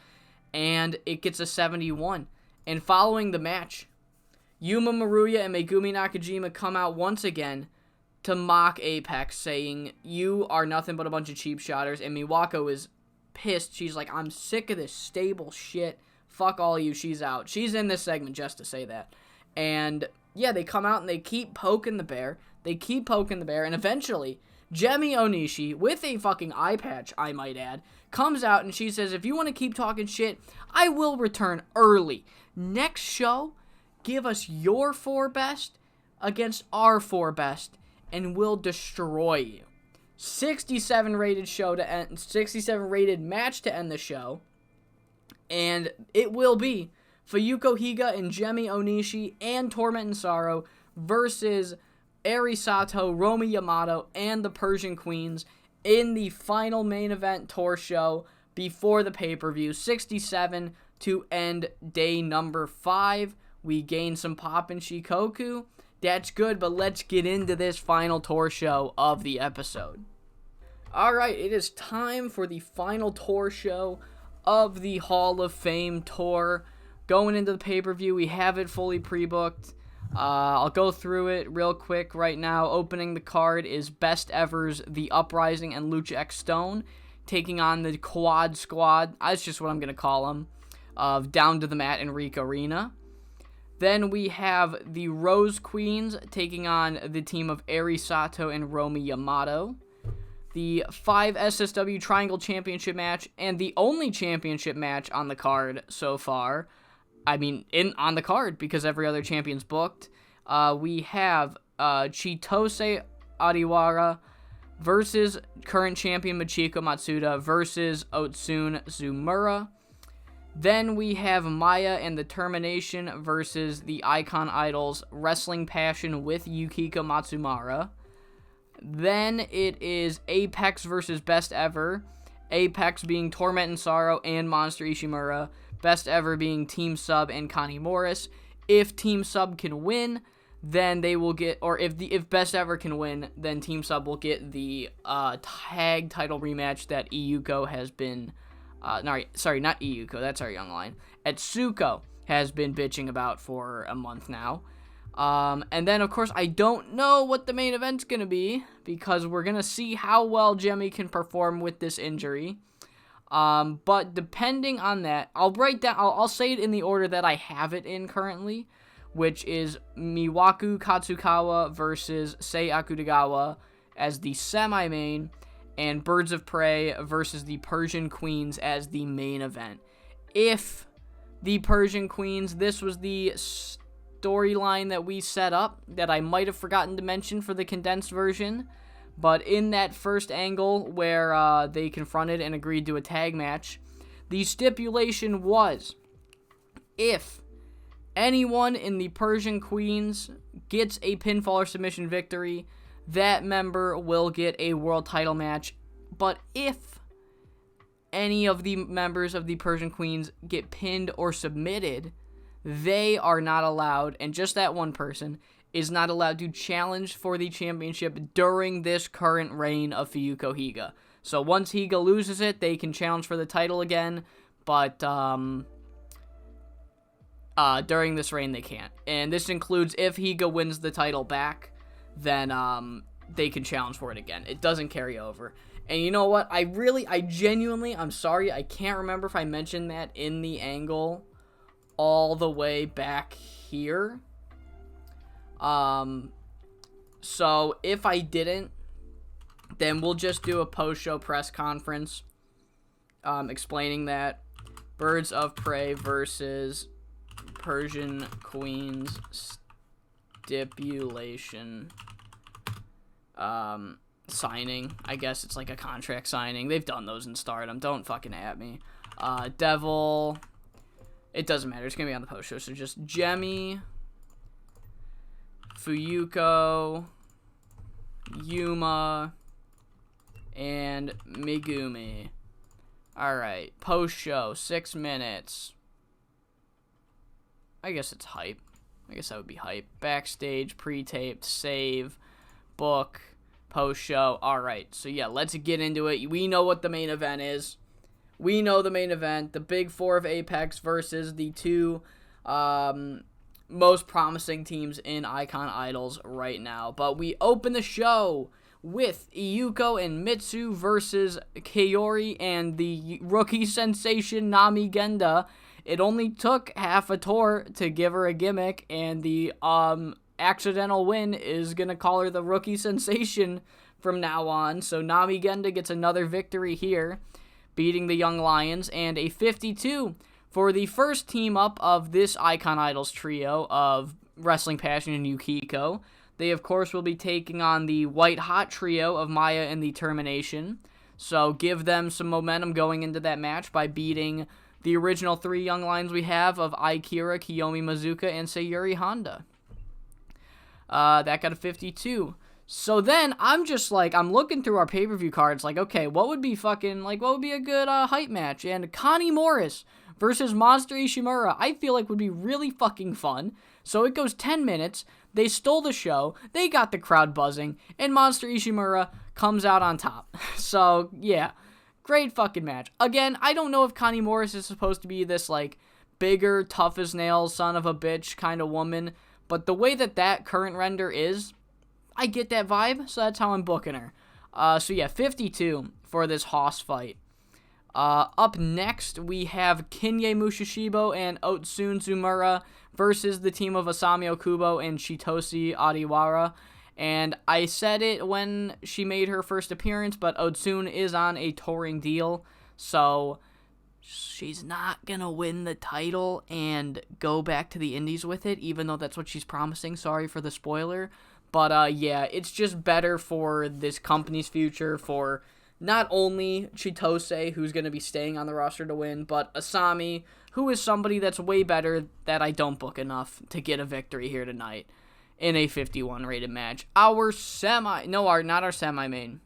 A: and it gets a 71. And following the match, Yuma Maruya and Megumi Nakajima come out once again to mock Apex, saying, "You are nothing but a bunch of cheap shotters," and Miwako is pissed. She's like, "I'm sick of this stable shit. Fuck all you." She's out. She's in this segment just to say that. And, yeah, they come out and they keep poking the bear. And eventually, Gemmei Oonishi, with a fucking eye patch, I might add, comes out and she says, "If you want to keep talking shit, I will return early. Next show, give us your 4 best against our 4 best, and we'll destroy you." 67 rated match to end the show. And it will be Fuyuko Higa and Gemmei Oonishi and Torment Sorrow versus Eri Sato, Romi Yamato, and the Persian Queens in the final main event tour show before the pay-per-view. 67 to end day number 5. We gain some pop in Shikoku. That's good, but let's get into this final tour show of the episode. Alright, it is time for the final tour show of the Hall of Fame tour. Going into the pay-per-view, we have it fully pre-booked. I'll go through it real quick right now. Opening the card is Best Ever's The Uprising and Lucha X Stone, taking on the Quad Squad. That's just what I'm going to call them. Of Down to the Mat and Rick Arena. Then we have the Rose Queens taking on the team of Eri Sato and Romi Yamato. The 5 SSW Triangle Championship match, and the only championship match on the card so far. I mean, on the card, because every other champion's booked. We have Chitose Adiwara versus current champion Michiko Matsuda versus Otsune Zumura. Then we have Maya and the Termination versus the Icon Idols Wrestling Passion with Yukiko Matsumara. Then it is Apex versus Best Ever. Apex being Torment Sorrow and Monster Ishimura. Best Ever being Team Sub and Connie Morris. If Team Sub can win, then they will get, or if Best Ever can win, then Team Sub will get the tag title rematch that Iyuko has been, sorry, not Iyuko, that's our young line. Etsuko has been bitching about for a month now. And then, of course, I don't know what the main event's going to be, because we're going to see how well Gemmei can perform with this injury. But depending on that, I'll say it in the order that I have it in currently, which is Miwako Katsukawa versus Sae Akutagawa as the semi-main, and Birds of Prey versus the Persian Queens as the main event. If the Persian Queens, this was the storyline that we set up that I might have forgotten to mention for the condensed version, but in that first angle where they confronted and agreed to a tag match, the stipulation was, if anyone in the Persian Queens gets a pinfall or submission victory, that member will get a world title match. But if any of the members of the Persian Queens get pinned or submitted, they are not allowed, and just that one person is not allowed to challenge for the championship during this current reign of Fuyuko Higa. So once Higa loses it, they can challenge for the title again, but during this reign they can't. And this includes if Higa wins the title back, then they can challenge for it again. It doesn't carry over. And you know what? I genuinely, I'm sorry, I can't remember if I mentioned that in the angle all the way back here. So if I didn't, then we'll just do a post-show press conference explaining that Birds of Prey versus Persian Queens stipulation signing. I guess it's like a contract signing. They've done those in Stardom. Don't fucking at me. Devil. It doesn't matter. It's going to be on the post show. So just Gemmei, Fuyuko, Yuma, and Megumi. Alright. Post show. 6 minutes. I guess it's hype. I guess that would be hype. Backstage, pre-taped, save, book, post-show. Alright, so yeah, let's get into it. We know what the main event is. We know the main event. The big four of Apex versus the two most promising teams in Icon Idols right now. But we open the show with Iyuko and Mitsu versus Kaori and the rookie sensation Nami Genda. It only took half a tour to give her a gimmick, and the accidental win is going to call her the rookie sensation from now on. So Nami Genda gets another victory here, beating the Young Lions, and a 52 for the first team up of this Icon Idols trio of Wrestling Passion and Yukiko. They, of course, will be taking on the White Hot trio of Maya and the Termination. So give them some momentum going into that match by beating the original 3 Young Lions we have of Akira, Kiyomi Mazuka, and Sayuri Honda. That got a 52. So then, I'm looking through our pay-per-view cards, like, okay, what would be a good hype match? And Connie Morris versus Monster Ishimura, I feel like would be really fucking fun. So it goes 10 minutes, they stole the show, they got the crowd buzzing, and Monster Ishimura comes out on top. So, yeah. Great fucking match. Again, I don't know if Connie Morris is supposed to be this, like, bigger, tough as nails, son of a bitch kind of woman, but the way that current render is, I get that vibe, so that's how I'm booking her. So yeah, 52 for this Hoss fight. Up next, we have Kinye Mushishibo and Otsun Zumura versus the team of Asami Okubo and Shitoshi Adiwara. And I said it when she made her first appearance, but Otsun is on a touring deal, so she's not going to win the title and go back to the indies with it, even though that's what she's promising. Sorry for the spoiler. But yeah, it's just better for this company's future, for not only Chitose, who's going to be staying on the roster to win, but Asami, who is somebody that's way better that I don't book enough to get a victory here tonight in a 51 rated match. Not our semi-main.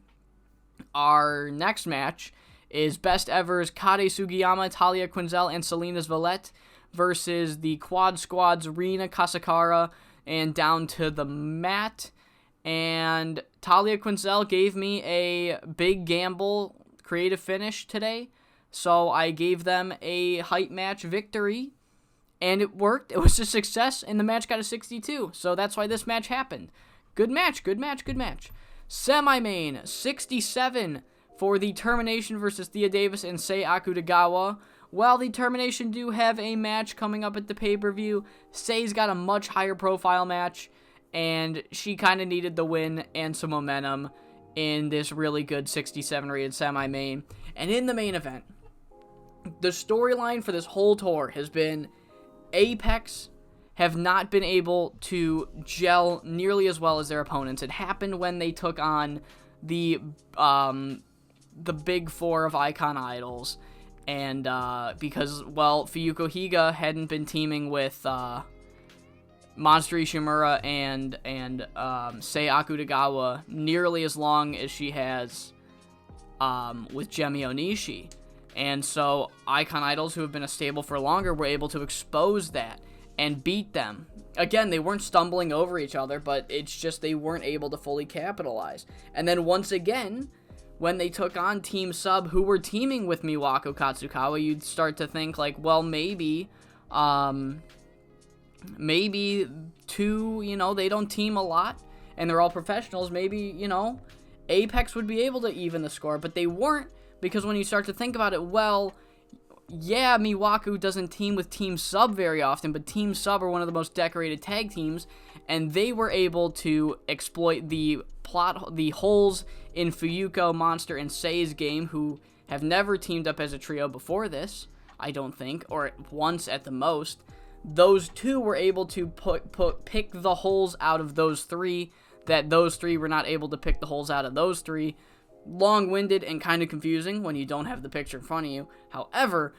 A: Our next match is Best Ever's Kade Sugiyama, Talia Quinzel, and Selena's Valette versus the Quad Squad's Rina Kasakara and Down to the Mat. And Talia Quinzel gave me a big gamble creative finish today, so I gave them a hype match victory, and it worked. It was a success, and the match got a 62, so that's why this match happened. Good match. Semi-main, 67 for the Termination versus Thea Davis and Sae Akutagawa. While the Termination do have a match coming up at the pay-per-view, Sae's got a much higher profile match, and she kind of needed the win and some momentum in this really good 67 rated semi-main. And in the main event, the storyline for this whole tour has been Apex have not been able to gel nearly as well as their opponents. It happened when they took on the big four of Icon Idols, and because, well, Fuyuko Higa hadn't been teaming with Monster Ishimura and Sae Akutagawa nearly as long as she has with Gemmei Oonishi. And so Icon Idols, who have been a stable for longer, were able to expose that and beat them. Again, they weren't stumbling over each other, but it's just they weren't able to fully capitalize. And then once again, when they took on Team Sub, who were teaming with Miwako Katsukawa, you'd start to think, like, well, maybe two, they don't team a lot, and they're all professionals, maybe, Apex would be able to even the score, but they weren't, because when you start to think about it, well, yeah, Miwako doesn't team with Team Sub very often, but Team Sub are one of the most decorated tag teams, and they were able to exploit the holes in Fuyuko, Monster, and Sae's game, who have never teamed up as a trio before this, I don't think, or once at the most. Those two were able to pick the holes out of those three, that those three were not able to pick the holes out of those three. Long-winded and kind of confusing when you don't have the picture in front of you. However,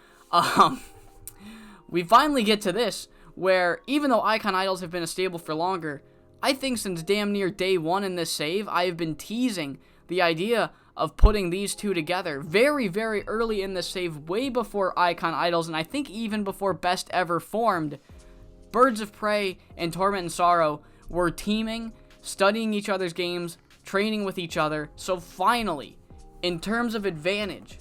A: we finally get to this, where even though Icon Idols have been a stable for longer, I think since damn near day one in this save, I have been teasing the idea of putting these two together very, very early in this save, way before Icon Idols, and I think even before Best Ever formed. Birds of Prey and Torment Sorrow were teaming, studying each other's games, training with each other, so finally, in terms of advantage,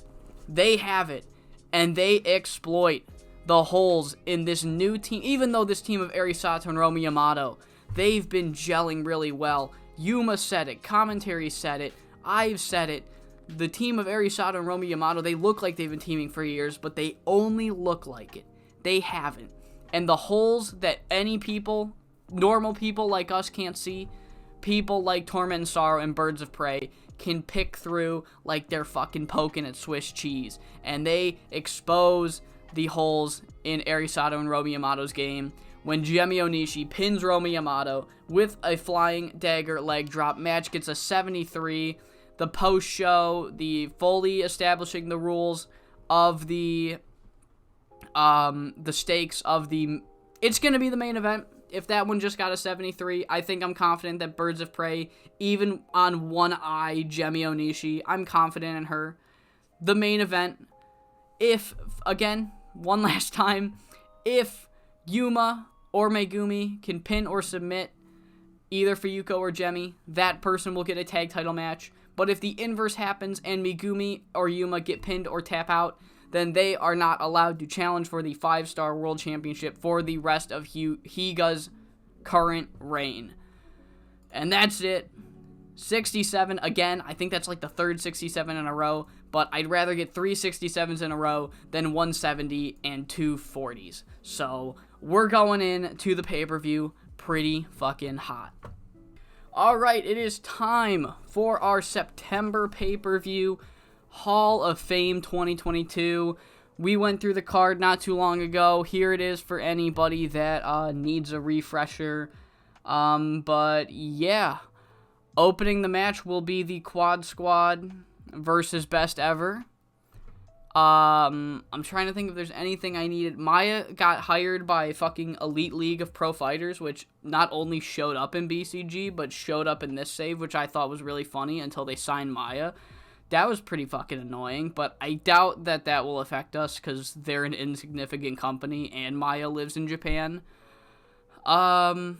A: they have it, and they exploit the holes in this new team. Even though this team of Arisato and Romi Yamato, they've been gelling really well. Yuma said it, commentary said it, I've said it. The team of Arisato and Romi Yamato, they look like they've been teaming for years, but they only look like it. They haven't. And the holes that any people, normal people like us, can't see, people like Torment Sorrow and Birds of Prey can pick through like they're fucking poking at Swiss cheese. And they expose the holes in Arisato and Romi Yamato's game when Gemmei Oonishi pins Romi Yamato with a flying dagger leg drop. Match gets a 73. The post-show, the fully establishing the rules of the stakes of the... It's going to be the main event. If that one just got a 73, I think I'm confident that Birds of Prey, even on one eye, Gemmei Oonishi, I'm confident in her. The main event, if, again, one last time, if Yuma or Megumi can pin or submit either Fuyuko or Gemmei, that person will get a tag title match. But if the inverse happens and Megumi or Yuma get pinned or tap out, then they are not allowed to challenge for the 5-star World Championship for the rest of Higa's current reign. And that's it. 67, again, I think that's like the third 67 in a row, but I'd rather get 3 67s in a row than 170 and 2 40s. So, we're going in to the pay-per-view pretty fucking hot. Alright, it is time for our September pay-per-view, Hall of Fame 2022. We went through the card not too long ago. Here it is for anybody that needs a refresher. But yeah, opening the match will be the Quad Squad versus Best Ever. I'm trying to think if there's anything I needed. Maya got hired by fucking Elite League of Pro Fighters, which not only showed up in BCG, but showed up in this save, which I thought was really funny until they signed Maya. That was pretty fucking annoying, but I doubt that that will affect us because they're an insignificant company and Maya lives in Japan. Yeah,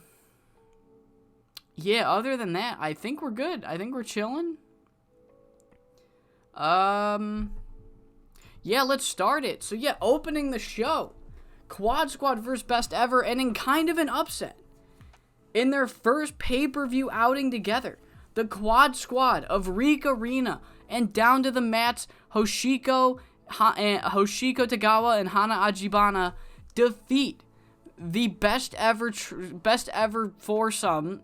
A: other than that, I think we're good. I think we're chilling. Yeah, let's start it. So yeah, opening the show, Quad Squad versus Best Ever, and in kind of an upset. In their first pay-per-view outing together, the Quad Squad of Rika Rina and Down to the Mats, Hoshiko Tagawa and Hana Ajibana defeat the best ever foursome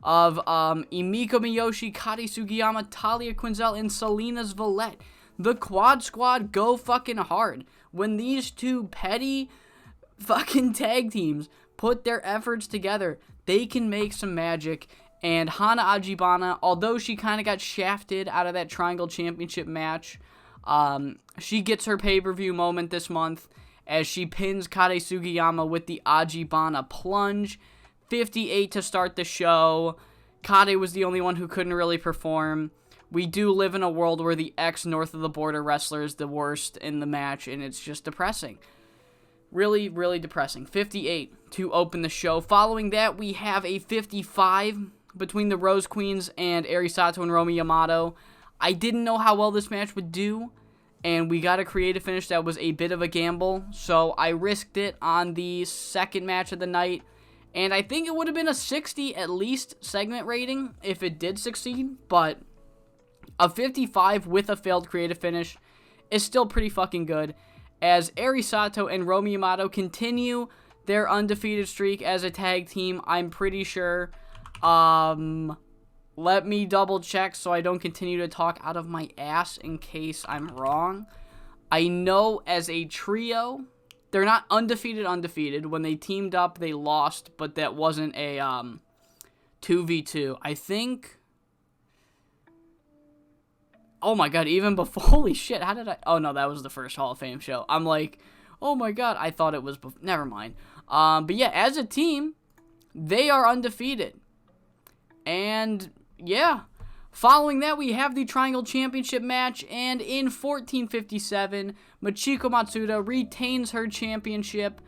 A: of Emiko Miyoshi, Kari Sugiyama, Talia Quinzel, and Selena's Valette. The Quad Squad go fucking hard. When these two petty fucking tag teams put their efforts together, they can make some magic. And Hana Ajibana, although she kind of got shafted out of that Triangle Championship match, she gets her pay-per-view moment this month as she pins Kari Sugiyama with the Ajibana plunge. 58 to start the show. Kari was the only one who couldn't really perform. We do live in a world where the ex-North of the Border wrestler is the worst in the match, and it's just depressing. Really, really depressing. 58 to open the show. Following that, we have a 55 between the Rose Queens and Arisato and Romi Yamato. I didn't know how well this match would do, and we got a creative finish that was a bit of a gamble, so I risked it on the second match of the night, And I think it would have been a 60 at least segment rating if it did succeed, but a 55 with a failed creative finish is still pretty fucking good, as Eri Sato and Romi Yamato continue their undefeated streak as a tag team, I'm pretty sure. Let me double check so I don't continue to talk out of my ass in case I'm wrong. I know as a trio, they're not undefeated. When they teamed up, they lost, but that wasn't a 2v2. I think... Oh my god, even before... Holy shit, how did I... Oh no, that was the first Hall of Fame show. I'm like, oh my god, I thought it was... Never mind. But yeah, as a team, they are undefeated. And, yeah. Following that, we have the Triangle Championship match, and in 14:57, Michiko Matsuda retains her championship,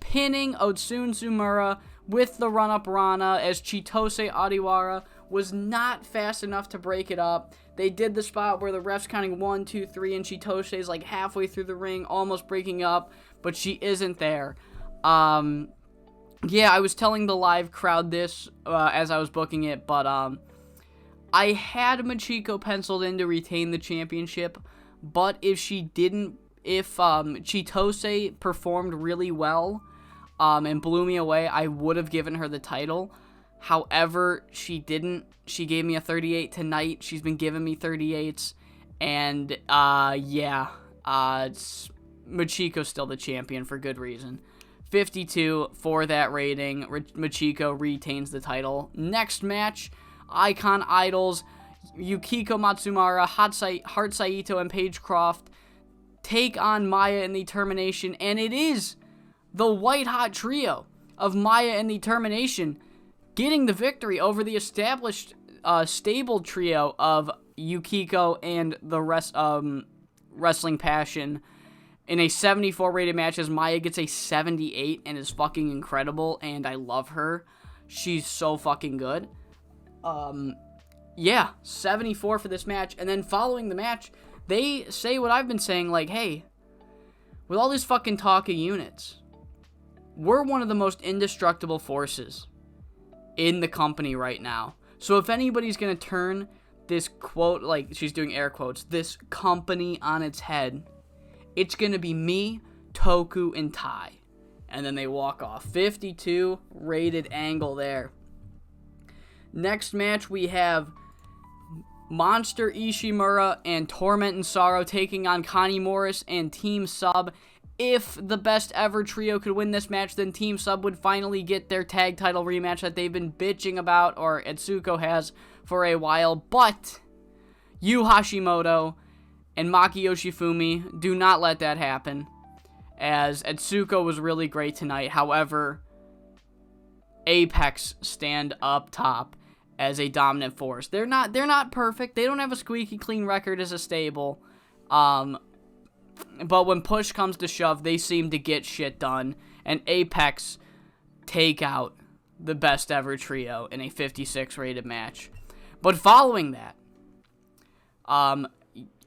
A: pinning Otsun Tsumura with the run-up Rana, as Chitose Adiwara was not fast enough to break it up. They did the spot where the ref's counting 1, 2, 3, and Chitose's like halfway through the ring, almost breaking up, but she isn't there. Yeah, I was telling the live crowd this as I was booking it, but I had Michiko penciled in to retain the championship, but if Chitose performed really well and blew me away, I would have given her the title. However, she didn't. She gave me a 38 tonight. She's been giving me 38s, and Michiko's still the champion for good reason. 52 for that rating. Michiko retains the title. Next match, Icon Idols, Yukiko Matsumara, Heart Saito, and Paige Croft take on Maya and the Termination, and it is the white-hot trio of Maya and the Termination getting the victory over the established stable trio of Yukiko and the Wrestling Passion in a 74 rated match, as Maya gets a 78 and is fucking incredible, and I love her. She's so fucking good. 74 for this match. And then following the match, they say what I've been saying, like, hey, with all this fucking talk of units, we're one of the most indestructible forces in the company right now. So if anybody's gonna turn this quote, like she's doing air quotes, this company on its head, it's gonna be me, Toku, and Tai. And then they walk off. 52 rated angle there. Next match, we have Monster Ishimura and Torment Sorrow taking on Connie Morris and Team Sub. If the best ever trio could win this match, then Team Sub would finally get their tag title rematch that they've been bitching about, or Atsuko has, for a while. But Yu Hashimoto and Maki Yoshifumi do not let that happen, as Atsuko was really great tonight. However, Apex stand up top as a dominant force. They're not perfect. They don't have a squeaky clean record as a stable. But when push comes to shove, they seem to get shit done. And Apex take out the best ever trio in a 56 rated match. But following that,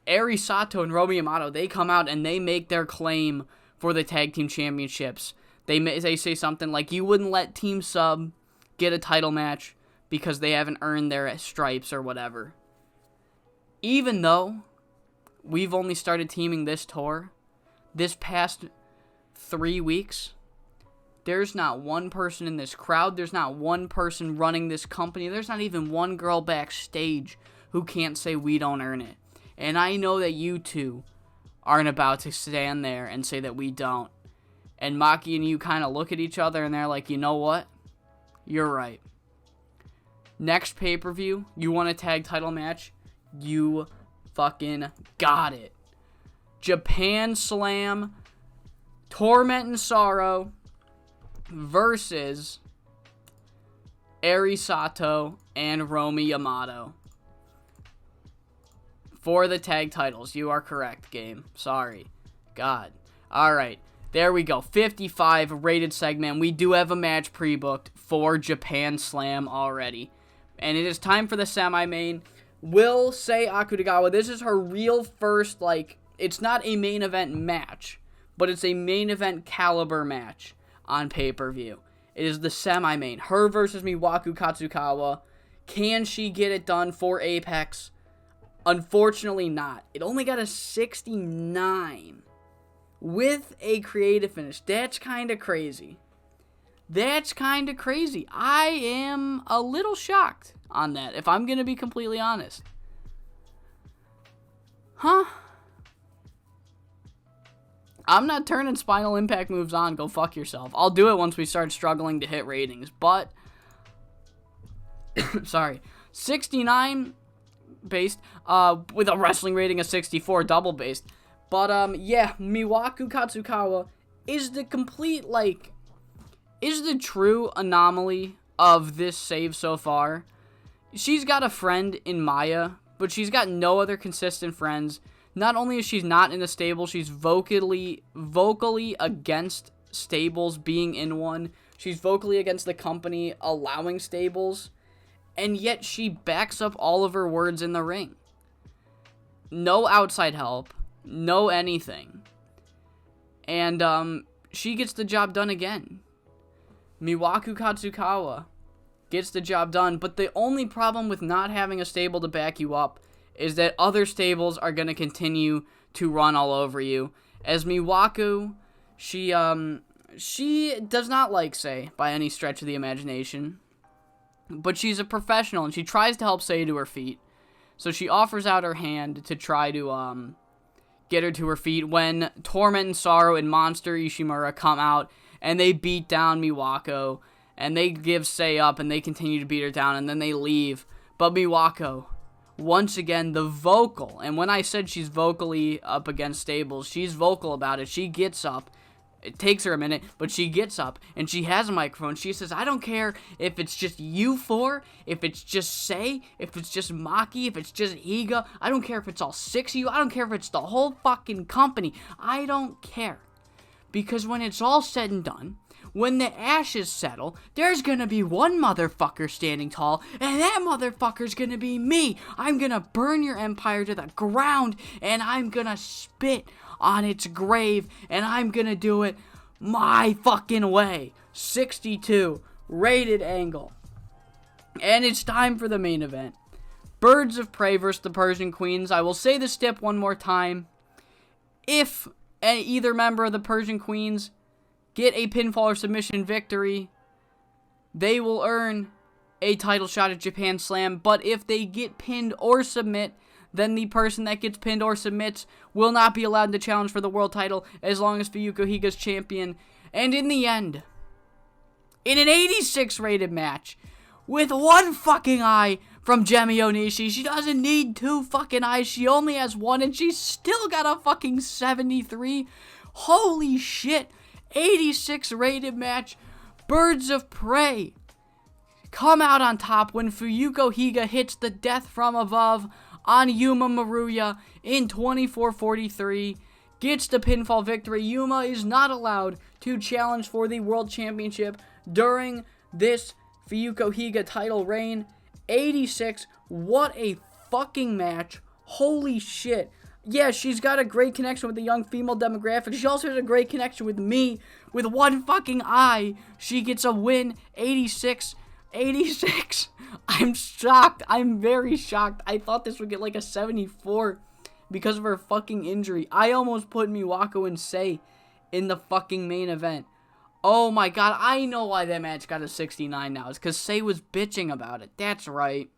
A: Eri Sato and Romi Yamato, they come out and they make their claim for the tag team championships. They say something like, you wouldn't let Team Sub get a title match because they haven't earned their stripes or whatever. Even though we've only started teaming this tour, this past 3 weeks, there's not one person in this crowd, there's not one person running this company, there's not even one girl backstage who can't say we don't earn it. And I know that you two aren't about to stand there and say that we don't. And Maki and you kind of look at each other and they're like, you know what? You're right. Next pay-per-view, you want a tag title match? You fucking got it. Japan Slam, Torment Sorrow versus Eri Sato and Romi Yamato for the tag titles. You are correct, game. Sorry. God. Alright. There we go. 55 rated segment. We do have a match pre-booked for Japan Slam already. And it is time for the semi-main. Will Sae Akutagawa, this is her real first, it's not a main event match, but it's a main event caliber match on pay-per-view. It is the semi-main. Her versus Miwako Katsukawa. Can she get it done for Apex? Unfortunately not. It only got a 69 with a creative finish. That's kind of crazy. I am a little shocked on that, if I'm going to be completely honest. Huh? I'm not turning Spinal Impact moves on. Go fuck yourself. I'll do it once we start struggling to hit ratings. But, sorry, 69 based, with a wrestling rating of 64, double based. But, yeah, Miwako Katsukawa is the complete, is the true anomaly of this save so far. She's got a friend in Maya, but she's got no other consistent friends. Not only is she not in a stable, she's vocally against stables being in one. She's vocally against the company allowing stables. And yet she backs up all of her words in the ring. No outside help. No anything. And she gets the job done again. Miwako Katsukawa gets the job done. But the only problem with not having a stable to back you up is that other stables are going to continue to run all over you. As Miwako, she does not like Sae by any stretch of the imagination. But she's a professional, and she tries to help Sae to her feet. So she offers out her hand to try to get her to her feet when Torment Sorrow and Monster Ishimura come out, and they beat down Miwako, and they give Sae up, and they continue to beat her down, and then they leave. But Miwako, once again, the vocal, and when I said she's vocally up against stables, she's vocal about it. She gets up. It takes her a minute, but she gets up, and she has a microphone. She says, I don't care if it's just you four, if it's just Sae, if it's just Maki, if it's just Higa. I don't care if it's all six of you. I don't care if it's the whole fucking company. I don't care. Because when it's all said and done, when the ashes settle, there's gonna be one motherfucker standing tall, and that motherfucker's gonna be me. I'm gonna burn your empire to the ground, and I'm gonna spit on its grave, and I'm gonna do it my fucking way. 62, rated angle. And it's time for the main event. Birds of Prey versus the Persian Queens. I will say the stip one more time. If either member of the Persian Queens get a pinfall or submission victory, they will earn a title shot at Japan Slam. But if they get pinned or submit, then the person that gets pinned or submits will not be allowed to challenge for the world title as long as Fuyuko Higa's champion. And in the end, in an 86 rated match, with one fucking eye from Gemmei Oonishi, she doesn't need two fucking eyes, she only has one, and she's still got a fucking 73. Holy shit, 86 rated match. Birds of Prey come out on top when Fuyuko Higa hits the death from above on Yuma Maruya in 24:43, gets the pinfall victory. Yuma is not allowed to challenge for the World Championship during this Fuyuko Higa title reign. 86, what a fucking match. Holy shit. Yeah, she's got a great connection with the young female demographic. She also has a great connection with me. With one fucking eye, she gets a win. 86. I'm shocked. I'm very shocked. I thought this would get like a 74 because of her fucking injury. I almost put Miwako and Sae in the fucking main event. Oh my god, I know why that match got a 69 now. It's because Sae was bitching about it. That's right.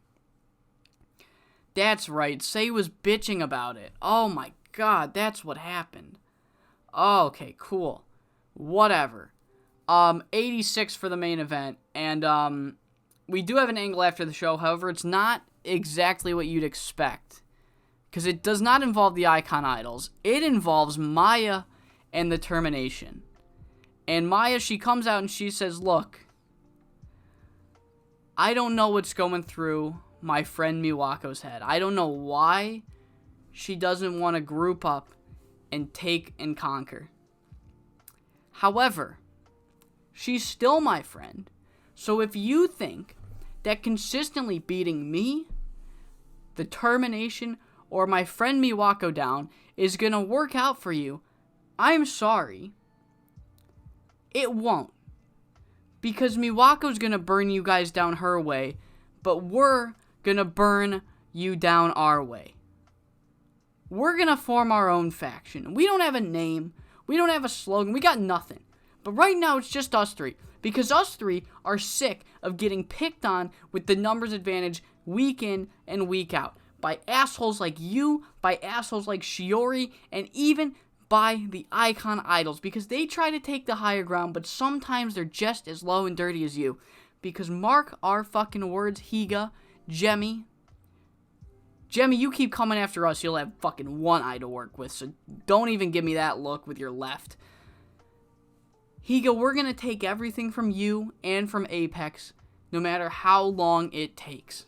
A: Sae was bitching about it. Oh my god, that's what happened. Okay, cool. Whatever. 86 for the main event. And, we do have an angle after the show. However, it's not exactly what you'd expect. Because it does not involve the Icon Idols. It involves Maya and the Termination. And Maya, she comes out and she says, look, I don't know what's going through my friend Miwako's head. I don't know why she doesn't want to group up and take and conquer. However, she's still my friend. So if you think that consistently beating me, the Termination, or my friend Miwako down is going to work out for you, I'm sorry. It won't. because Miwako's going to burn you guys down her way, but we're going to burn you down our way. We're going to form our own faction. We don't have a name. We don't have a slogan. We got nothing. But right now, it's just us three. Because us three are sick of getting picked on with the numbers advantage week in and week out. By assholes like you, by assholes like Shiori, and even by the Icon idols. Because they try to take the higher ground, but sometimes they're just as low and dirty as you. Because mark our fucking words, Higa, Gemmei, you keep coming after us, you'll have fucking one eye to work with, so don't even give me that look with your left. Higa, we're going to take everything from you and from Apex, no matter how long it takes.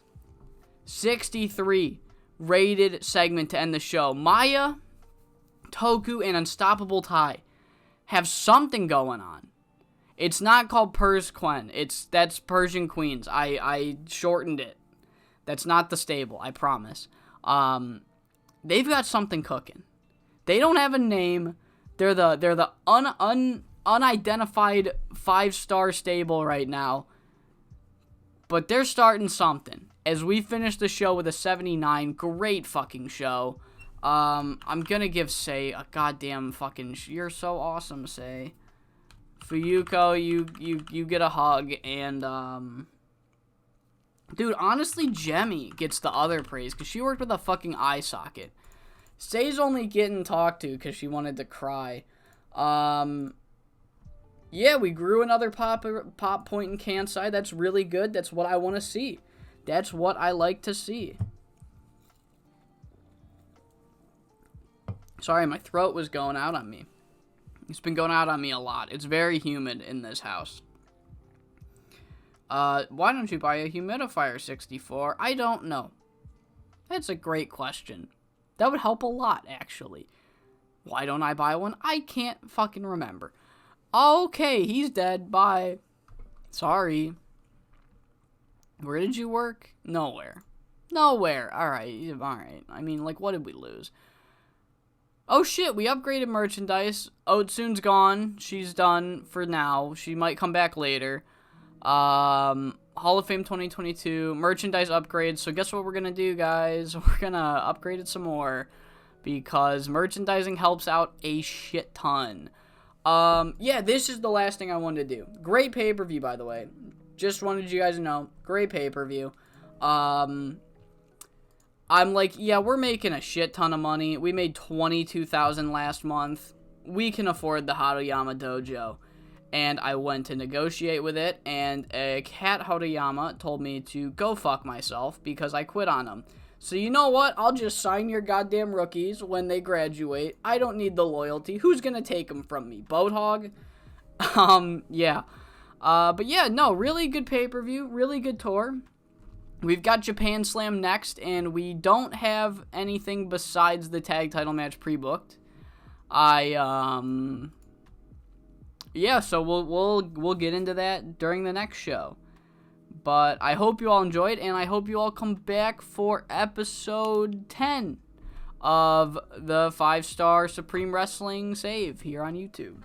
A: 63 rated segment to end the show. Maya, Toku, and Unstoppable Tai have something going on. It's not called Pers Quen. That's Persian Queens. I shortened it. That's not the stable, I promise. They've got something cooking. They don't have a name. They're the unidentified 5-star stable right now. But they're starting something. As we finish the show with a 79, great fucking show. I'm gonna give Sae a goddamn fucking... You're so awesome, Sae. Fuyuko, you get a hug, and dude, honestly, Gemmei gets the other praise, because she worked with a fucking eye socket. Sae's only getting talked to because she wanted to cry. Yeah, we grew another pop point in Kansai. That's really good. That's what I want to see. That's what I like to see. Sorry, my throat was going out on me. It's been going out on me a lot. It's very humid in this house. Why don't you buy a humidifier, 64? I don't know. That's a great question. That would help a lot, actually. Why don't I buy one? I can't fucking remember. Okay, he's dead. Bye. Sorry. Where did you work? Nowhere. Nowhere. Alright. I mean, like, what did we lose? Oh shit, we upgraded merchandise. Otsune's gone. She's done for now. She might come back later. Hall of Fame 2022. Merchandise upgrades. So guess what we're gonna do, guys? We're gonna upgrade it some more. Because merchandising helps out a shit ton. Yeah, this is the last thing I wanted to do. Great pay-per-view, by the way. Just wanted you guys to know. Great pay-per-view. I'm like, yeah, we're making a shit ton of money. We made $22,000 last month. We can afford the Haruyama Dojo. And I went to negotiate with it, and Kat Haruyama told me to go fuck myself because I quit on them. So you know what? I'll just sign your goddamn rookies when they graduate. I don't need the loyalty. Who's gonna take them from me? Boathog? Yeah. But yeah, no, really good pay-per-view. Really good tour. We've got Japan Slam next, and we don't have anything besides the tag title match pre-booked. Yeah, so we'll get into that during the next show. But I hope you all enjoyed, and I hope you all come back for episode 10 of the 5-Star Supreme Wrestling Save here on YouTube.